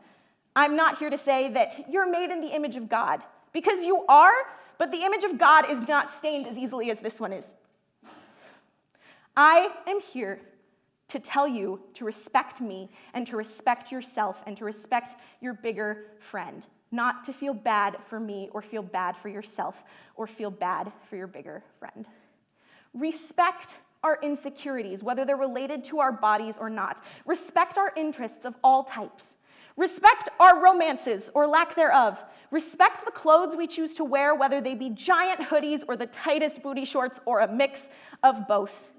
I'm not here to say that you're made in the image of God, because you are, but the image of God is not stained as easily as this one is. I am here to tell you to respect me and to respect yourself and to respect your bigger friend. Not to feel bad for me or feel bad for yourself or feel bad for your bigger friend. Respect our insecurities, whether they're related to our bodies or not. Respect our interests of all types. Respect our romances or lack thereof. Respect the clothes we choose to wear, whether they be giant hoodies or the tightest booty shorts or a mix of both.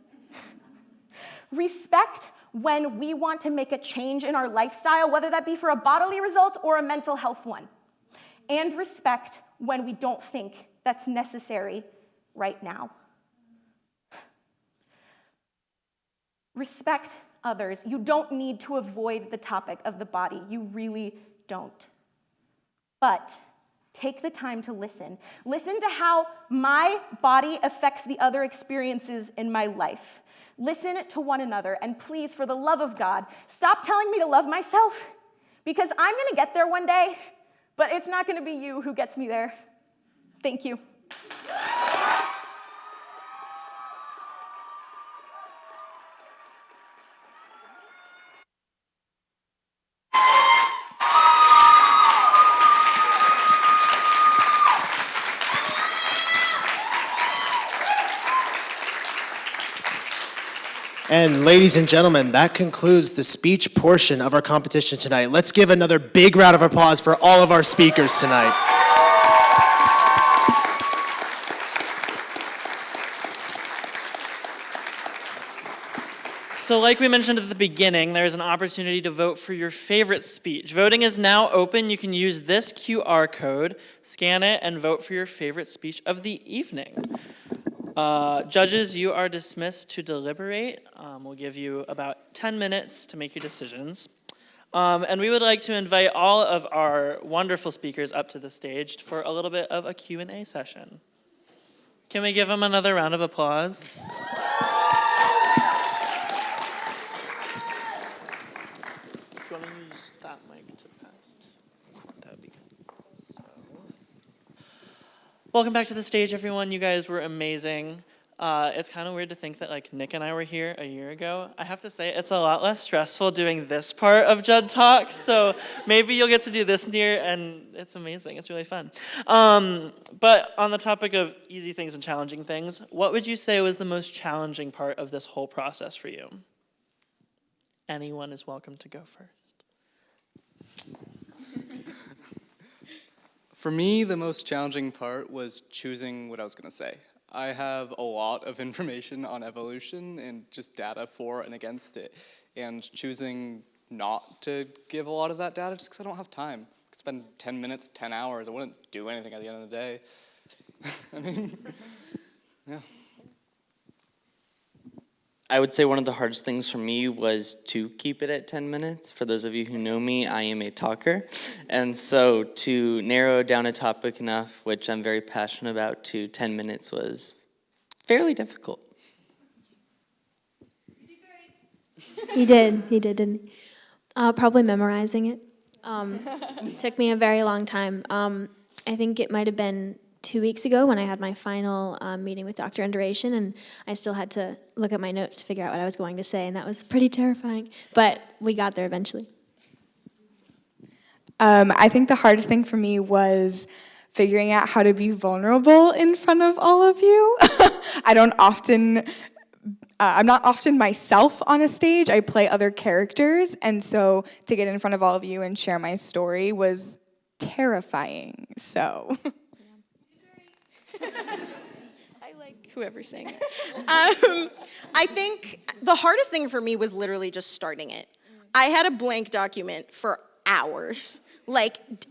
Respect when we want to make a change in our lifestyle, whether that be for a bodily result or a mental health one. And respect when we don't think that's necessary right now. Respect others. You don't need to avoid the topic of the body. You really don't. But take the time to listen. Listen to how my body affects the other experiences in my life. Listen to one another, and please, for the love of God, stop telling me to love myself, because I'm going to get there one day, but it's not going to be you who gets me there. Thank you. And ladies and gentlemen, that concludes the speech portion of our competition tonight. Let's give another big round of applause for all of our speakers tonight. So like we mentioned at the beginning, there's an opportunity to vote for your favorite speech. Voting is now open. You can use this QR code, scan it, and vote for your favorite speech of the evening. Judges, you are dismissed to deliberate. We'll give you about 10 minutes to make your decisions. And we would like to invite all of our wonderful speakers up to the stage for a little bit of a Q&A session. Can we give them another round of applause? Do you want to use that mic to pass? That would be so. Welcome back to the stage, everyone. You guys were amazing. It's kind of weird to think that like Nick and I were here a year ago. I have to say it's a lot less stressful doing this part of JUD Talks, so maybe you'll get to do this near, and it's amazing. It's really fun. But on the topic of easy things and challenging things, what would you say was the most challenging part of this whole process for you? Anyone is welcome to go first. For me, the most challenging part was choosing what I was going to say. I have a lot of information on evolution and just data for and against it, and choosing not to give a lot of that data just because I don't have time. I could spend 10 minutes, 10 hours. I wouldn't do anything at the end of the day. I mean, yeah. I would say one of the hardest things for me was to keep it at 10 minutes. For those of you who know me, I am a talker. And so to narrow down a topic enough, which I'm very passionate about, to 10 minutes was fairly difficult. He did, didn't he? Probably memorizing it. Took me a very long time. I think it might have been 2 weeks ago when I had my final meeting with Dr. Underation, and I still had to look at my notes to figure out what I was going to say, and that was pretty terrifying. But we got there eventually. I think the hardest thing for me was figuring out how to be vulnerable in front of all of you. I'm not often myself on a stage. I play other characters, and so to get in front of all of you and share my story was terrifying. So. I like whoever's saying it. I think the hardest thing for me was literally just starting it. I had a blank document for hours.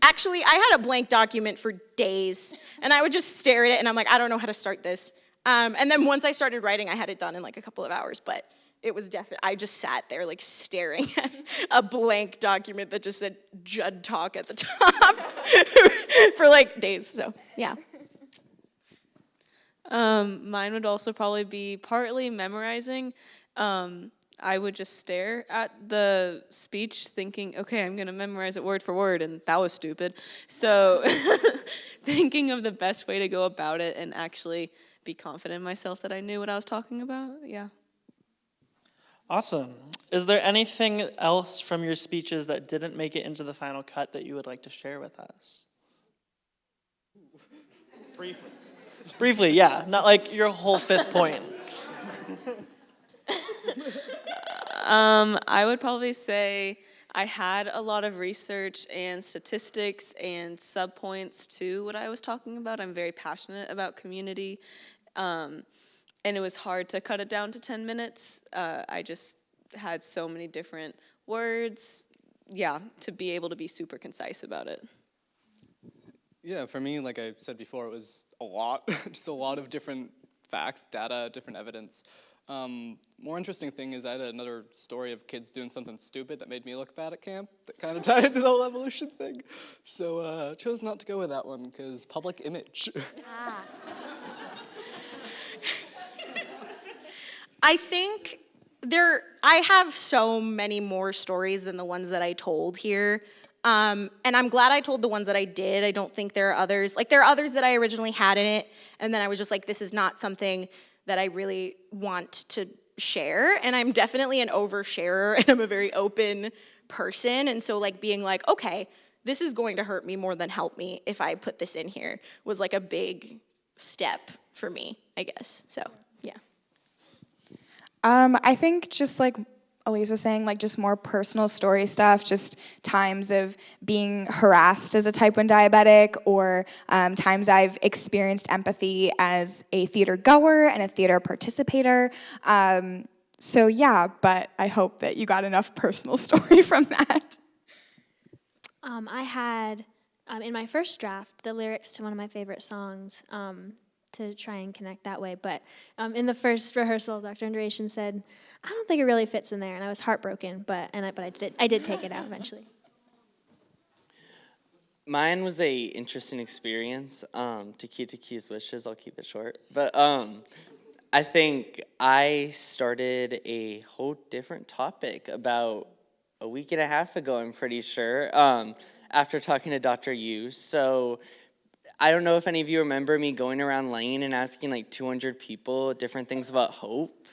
Actually, I had a blank document for days, and I would just stare at it, and I'm like, I don't know how to start this. And then once I started writing, I had it done in like a couple of hours, but it was definitely, I just sat there like staring at a blank document that just said JUD Talk at the top for like days, so yeah. Mine would also probably be partly memorizing. I would just stare at the speech thinking, okay, I'm going to memorize it word for word, and that was stupid. So thinking of the best way to go about it and actually be confident in myself that I knew what I was talking about, yeah. Awesome. Is there anything else from your speeches that didn't make it into the final cut that you would like to share with us? Briefly. Briefly, yeah. Not like your whole fifth point. I would probably say I had a lot of research and statistics and subpoints to what I was talking about. I'm very passionate about community, and it was hard to cut it down to 10 minutes. I just had so many different words, to be able to be super concise about it. Yeah, for me, like I said before, it was a lot, just a lot of different facts, data, different evidence. More interesting thing is I had another story of kids doing something stupid that made me look bad at camp that kind of tied into the whole evolution thing. So chose not to go with that one because public image. I think I have so many more stories than the ones that I told here. And I'm glad I told the ones that I did. I don't think there are others. Like, there are others that I originally had in it, and then I was just like, this is not something that I really want to share. And I'm definitely an oversharer, and I'm a very open person. And so, like, being like, okay, this is going to hurt me more than help me if I put this in here was, like, a big step for me, I guess. So, yeah. I think just like Elise was saying, like just more personal story stuff, just times of being harassed as a type 1 diabetic, or times I've experienced empathy as a theater goer and a theater participator. So yeah, but I hope that you got enough personal story from that. I had, in my first draft, the lyrics to one of my favorite songs, to try and connect that way. But in the first rehearsal, Dr. Underation said, "I don't think it really fits in there," and I was heartbroken. But I did take it out eventually. Mine was a interesting experience. To Ki's wishes, I'll keep it short. But I think I started a whole different topic about a week and a half ago, I'm pretty sure, after talking to Dr. Yu. So I don't know if any of you remember me going around Lane and asking like 200 people different things about hope,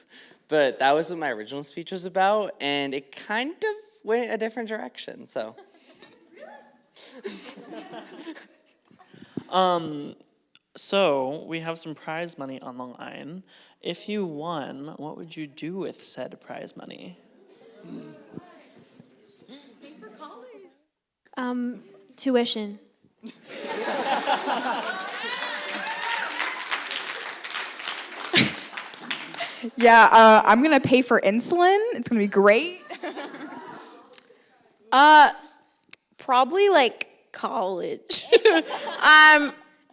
but that was what my original speech was about, and it kind of went a different direction, so. So we have some prize money on the line. If you won, what would you do with said prize money? Tuition. Yeah, I'm gonna pay for insulin. It's gonna be great. Probably like college.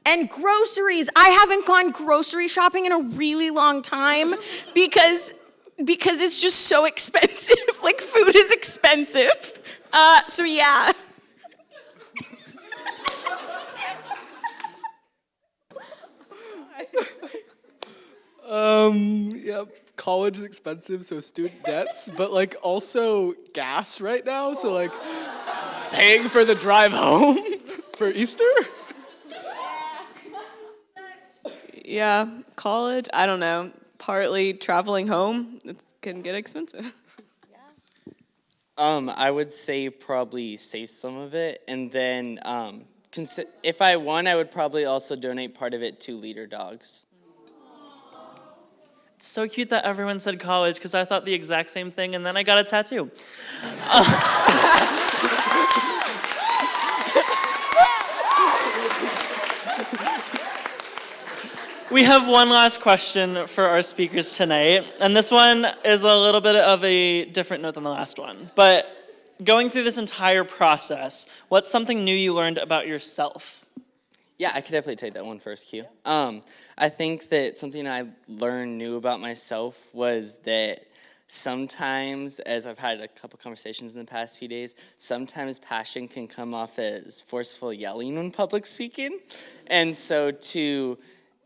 And groceries. I haven't gone grocery shopping in a really long time because it's just so expensive. Like food is expensive. So yeah. Yep, college is expensive, so student debts, but like also gas right now, so like paying for the drive home for Easter? Yeah, college, I don't know. Partly traveling home, it can get expensive. I would say probably save some of it, and then if I won, I would probably also donate part of it to Leader Dogs. It's so cute that everyone said college, because I thought the exact same thing, and then I got a tattoo. We have one last question for our speakers tonight, and this one is a little bit of a different note than the last one. But going through this entire process, what's something new you learned about yourself? Yeah, I could definitely take that one first, Q. I think that something I learned new about myself was that sometimes, as I've had a couple conversations in the past few days, sometimes passion can come off as forceful yelling when public speaking. And so to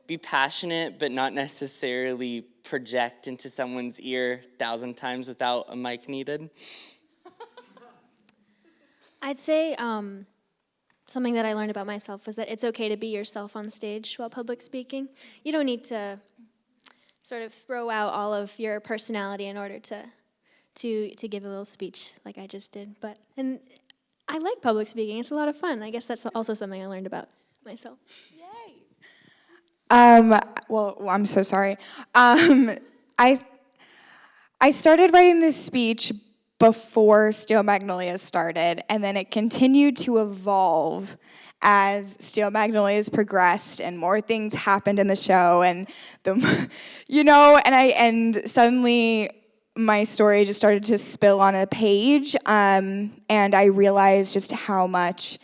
be passionate but not necessarily project into someone's ear 1,000 times without a mic needed. I'd say something that I learned about myself was that it's okay to be yourself on stage while public speaking. You don't need to sort of throw out all of your personality in order to give a little speech like I just did. And I like public speaking. It's a lot of fun. I guess that's also something I learned about myself. Well, I'm so sorry. I started writing this speech before Steel Magnolias started, and then it continued to evolve as Steel Magnolias progressed and more things happened in the show, and and suddenly my story just started to spill on a page, and I realized just how much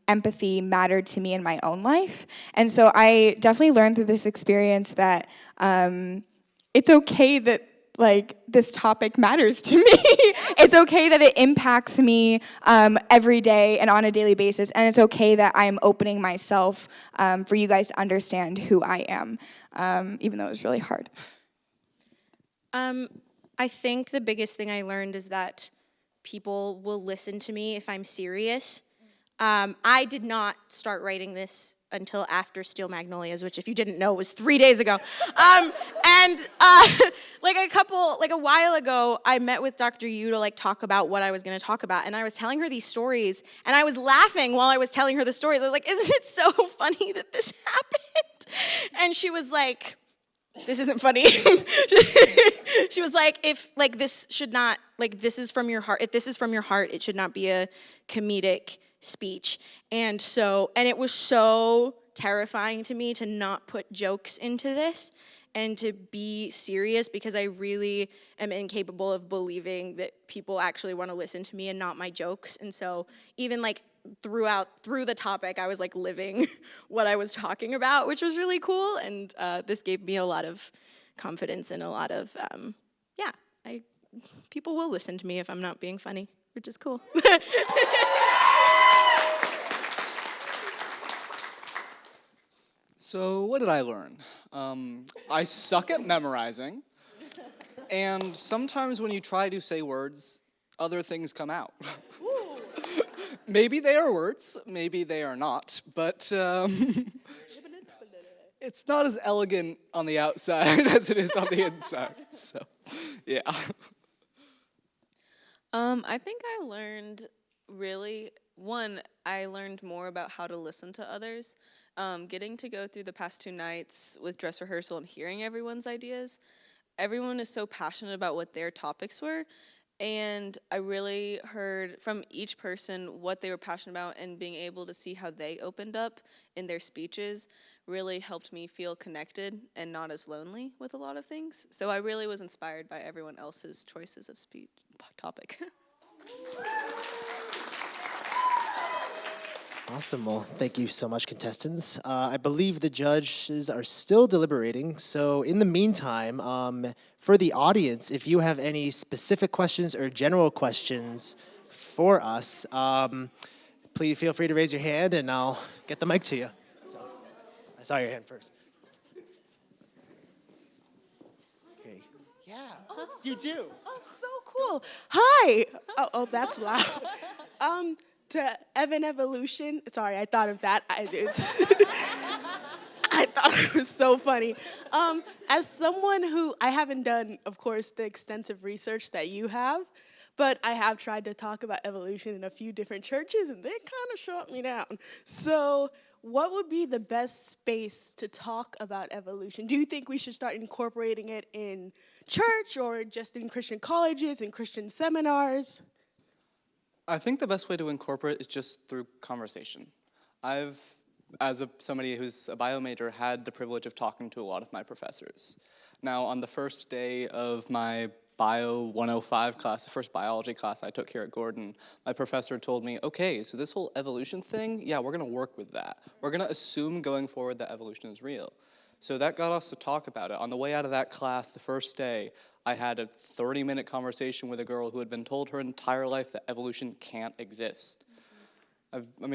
empathy mattered to me in my own life. And so I definitely learned through this experience that it's okay that this topic matters to me. It's okay that it impacts me every day and on a daily basis, and it's okay that I'm opening myself for you guys to understand who I am, even though it was really hard. I think the biggest thing I learned is that people will listen to me if I'm serious. I did not start writing this until after Steel Magnolias, which if you didn't know was 3 days ago. A while ago, I met with Dr. Yu to talk about what I was gonna talk about, and I was telling her these stories, and I was laughing while I was telling her the stories. I was like, isn't it so funny that this happened? And she was like, this isn't funny. She was like, if like this should not, like this is from your heart, if this is from your heart, it should not be a comedic speech. And it was so terrifying to me to not put jokes into this and to be serious, because I really am incapable of believing that people actually want to listen to me and not my jokes. And so even like through the topic, I was like living what I was talking about, which was really cool. And this gave me a lot of confidence and a lot of, people will listen to me if I'm not being funny, which is cool. So what did I learn? I suck at memorizing, and sometimes when you try to say words, other things come out. Maybe they are words, maybe they are not, but it's not as elegant on the outside as it is on the inside, so yeah. I think I learned I learned more about how to listen to others. Getting to go through the past 2 nights with dress rehearsal and hearing everyone's ideas, everyone is so passionate about what their topics were, and I really heard from each person what they were passionate about, and being able to see how they opened up in their speeches really helped me feel connected and not as lonely with a lot of things. So I really was inspired by everyone else's choices of speech topic. Awesome. Well, thank you so much, contestants. I believe the judges are still deliberating. So in the meantime, for the audience, if you have any specific questions or general questions for us, please feel free to raise your hand and I'll get the mic to you. So, I saw your hand first. Okay. Yeah, you do. Oh, so cool. Hi. Oh, that's loud. To Evan Evolution. Sorry, I thought of that. I thought it was so funny. As someone who, I haven't done, of course, the extensive research that you have, but I have tried to talk about evolution in a few different churches, and they kind of shut me down. So what would be the best space to talk about evolution? Do you think we should start incorporating it in church or just in Christian colleges and Christian seminars? I think the best way to incorporate is just through conversation. I've, somebody who's a bio major, had the privilege of talking to a lot of my professors. Now, on the first day of my Bio 105 class, the first biology class I took here at Gordon, my professor told me, okay, so this whole evolution thing, yeah, we're going to work with that. We're going to assume going forward that evolution is real. So that got us to talk about it. On the way out of that class, the first day, I had a 30-minute conversation with a girl who had been told her entire life that evolution can't exist.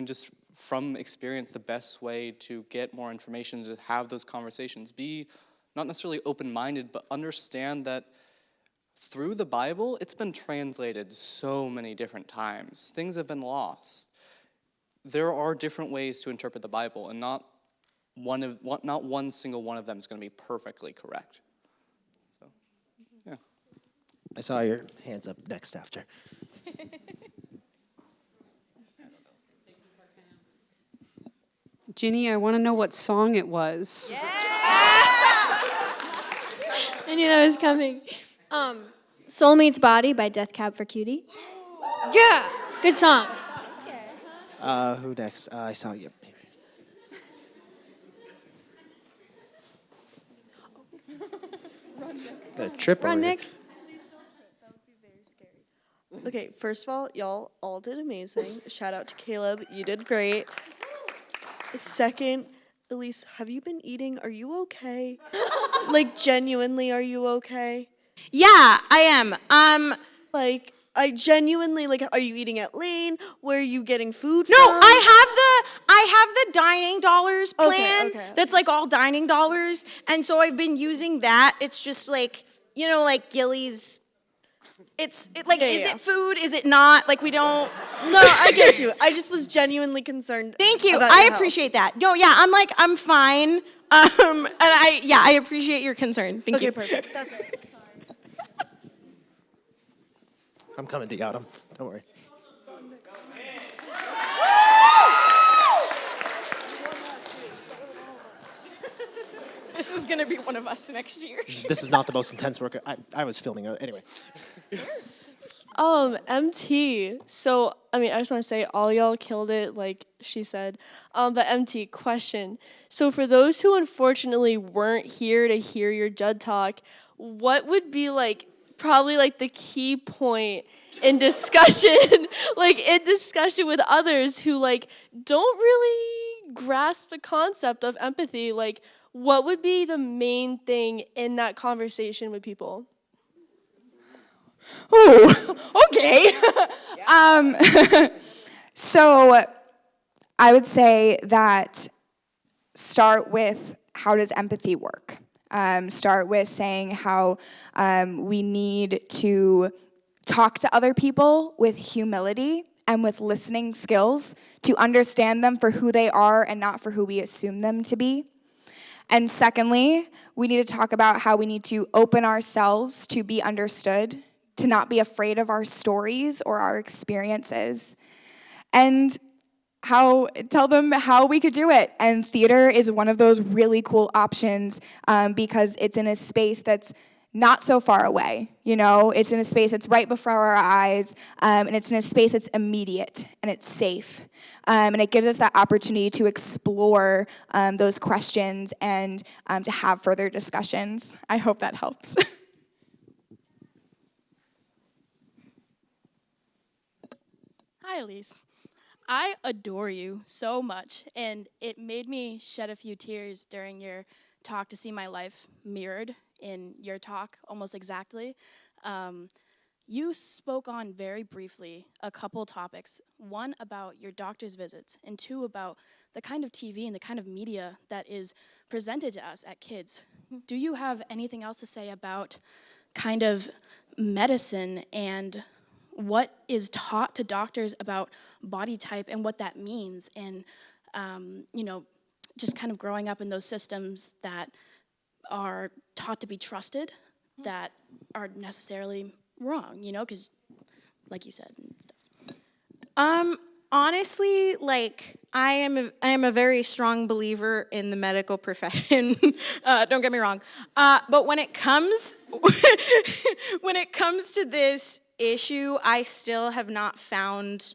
Just from experience, the best way to get more information is to have those conversations. Be not necessarily open-minded, but understand that through the Bible, it's been translated so many different times. Things have been lost. There are different ways to interpret the Bible, and not one single one of them is going to be perfectly correct. So, yeah. I saw your hands up next after. Ginny, I want to know what song it was. Yeah! I knew that was coming. Soul Meets Body by Death Cab for Cutie. Yeah, good song. Who next? I saw you. Got a trip Run, over Nick. here. Okay, first of all, y'all all did amazing. Shout out to Caleb. You did great. Second, Elise, have you been eating? Are you okay? Like, genuinely, are you okay? Yeah, I am. I genuinely, are you eating at Lane? Where are you getting food No, from? I have the dining dollars plan Okay. that's all dining dollars, and so I've been using that. It's just Gillies. Is it food? Is it not? We don't. No, I get you. I just was genuinely concerned. Thank you. About I your health. appreciate that. No, yeah, I'm fine. And I appreciate your concern. Thank you. Okay, perfect. That's it. I'm coming to Yadam. Don't worry. This is gonna be one of us next year. This is not the most intense work. I was filming anyway. MT. So, I just want to say all y'all killed it, like she said. But MT, question. So for those who unfortunately weren't here to hear your JUD talk, what would be probably the key point in discussion, with others who don't really grasp the concept of empathy? What would be the main thing in that conversation with people? Oh, okay. So I would say that start with, how does empathy work? Start with saying how we need to talk to other people with humility and with listening skills to understand them for who they are and not for who we assume them to be. And secondly, we need to talk about how we need to open ourselves to be understood, to not be afraid of our stories or our experiences, and tell them how we could do it. And theater is one of those really cool options because it's in a space that's not so far away, It's in a space that's right before our eyes, and it's in a space that's immediate and it's safe. And it gives us that opportunity to explore those questions and to have further discussions. I hope that helps. Hi, Elise. I adore you so much, and it made me shed a few tears during your talk to see my life mirrored in your talk almost exactly. You spoke on very briefly a couple topics, one about your doctor's visits, and two about the kind of TV and the kind of media that is presented to us at kids. Do you have anything else to say about kind of medicine and what is taught to doctors about body type and what that means, and just kind of growing up in those systems that are taught to be trusted, that are necessarily wrong, because like you said and stuff. Honestly, I am a very strong believer in the medical profession. Don't get me wrong. But when it comes to this issue, I still have not found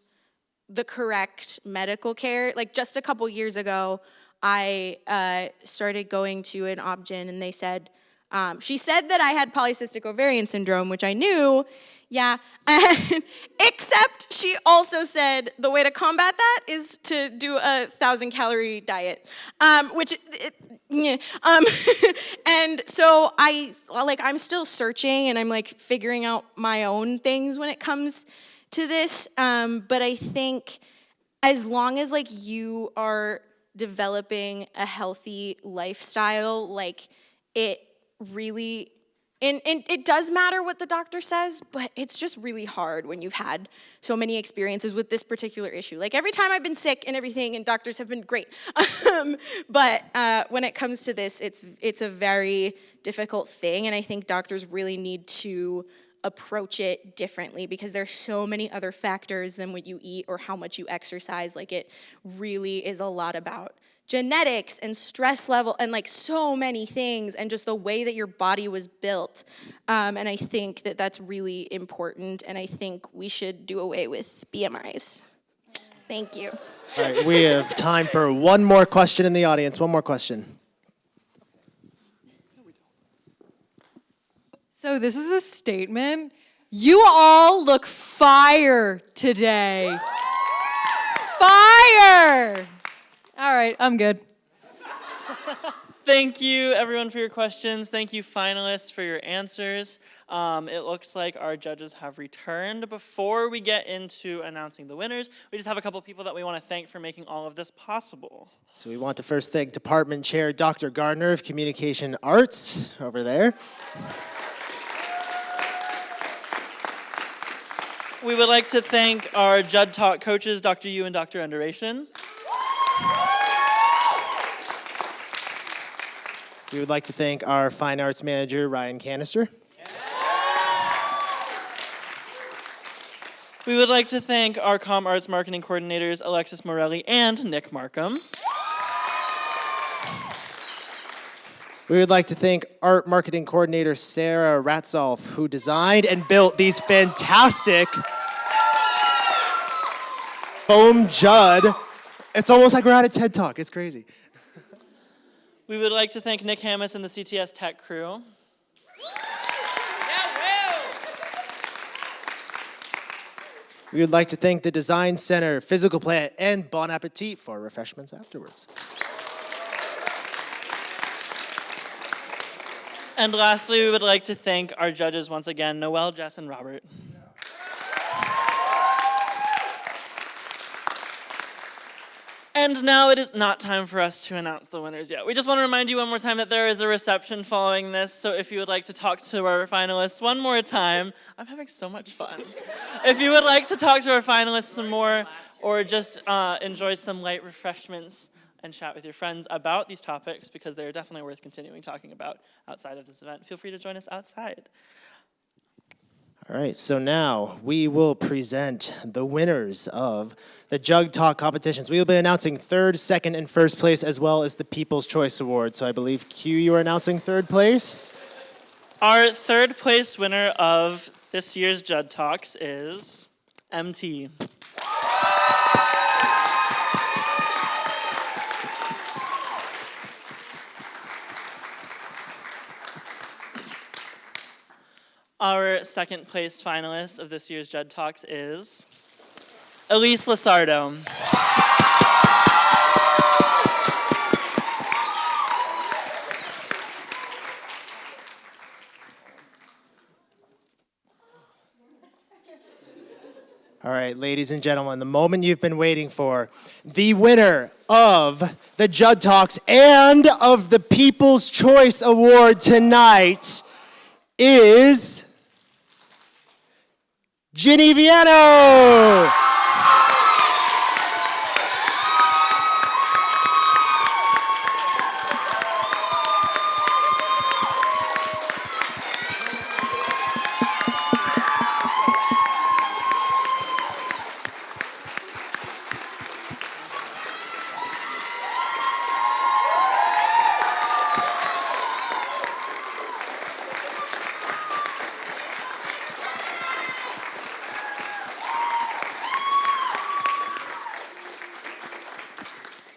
the correct medical care. Just a couple years ago, I started going to an obgyn, and they said, she said that I had polycystic ovarian syndrome, which I knew, yeah. Except she also said the way to combat that is to do a 1,000-calorie diet, and so I'm still searching, and I'm figuring out my own things when it comes to this. But I think as long as you are developing a healthy lifestyle, it really, and it does matter what the doctor says, but it's just really hard when you've had so many experiences with this particular issue. Every time I've been sick and everything, and doctors have been great. But when it comes to this, it's a very difficult thing, and I think doctors really need to approach it differently because there's so many other factors than what you eat or how much you exercise. It really is a lot about genetics and stress level and so many things, and just the way that your body was built. And I think that that's really important, and I think we should do away with BMIs. Thank you. All right, we have time for one more question in the audience. One more question. So this is a statement. You all look fire today. Fire! All right, I'm good. Thank you, everyone, for your questions. Thank you, finalists, for your answers. It looks like our judges have returned. Before we get into announcing the winners, we just have a couple people that we want to thank for making all of this possible. So we want to first thank Department Chair Dr. Gardner of Communication Arts over there. We would like to thank our JUD Talk coaches, Dr. Yu and Dr. Underation. We would like to thank our Fine Arts Manager, Ryan Canister. We would like to thank our Com Arts Marketing Coordinators, Alexis Morelli and Nick Markham. We would like to thank art marketing coordinator Sarah Ratzolf, who designed and built these fantastic foam JUD. It's almost like we're at a TED Talk. It's crazy. We would like to thank Nick Hammis and the CTS Tech crew. We would like to thank the Design Center, Physical Plant, and Bon Appetit for refreshments afterwards. And lastly, we would like to thank our judges once again, Noelle, Jess, and Robert. And now it is not time for us to announce the winners yet. We just want to remind you one more time that there is a reception following this, so if you would like to talk to our finalists one more time, I'm having so much fun. If you would like to talk to our finalists some more, or just enjoy some light refreshments and chat with your friends about these topics, because they're definitely worth continuing talking about outside of this event, feel free to join us outside. All right, so now we will present the winners of the JUD Talk competitions. We will be announcing third, second, and first place, as well as the People's Choice Award. So I believe, Q, you are announcing third place. Our third place winner of this year's JUD Talks is MT. Our second place finalist of this year's JUD Talks is Elise Lasardo. All right, ladies and gentlemen, the moment you've been waiting for, the winner of the JUD Talks and of the People's Choice Award tonight is Ginny Viano.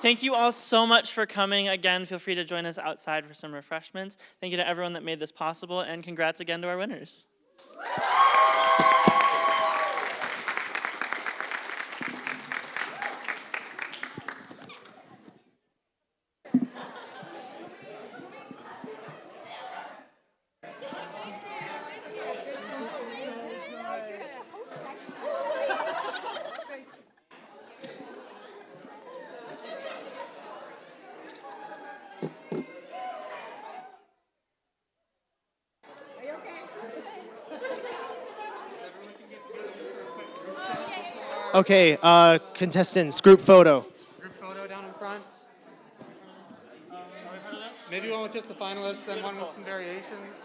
Thank you all so much for coming. Again, feel free to join us outside for some refreshments. Thank you to everyone that made this possible, and congrats again to our winners. Okay, contestants, group photo. Group photo down in front. Maybe one with just the finalists, then one with some variations.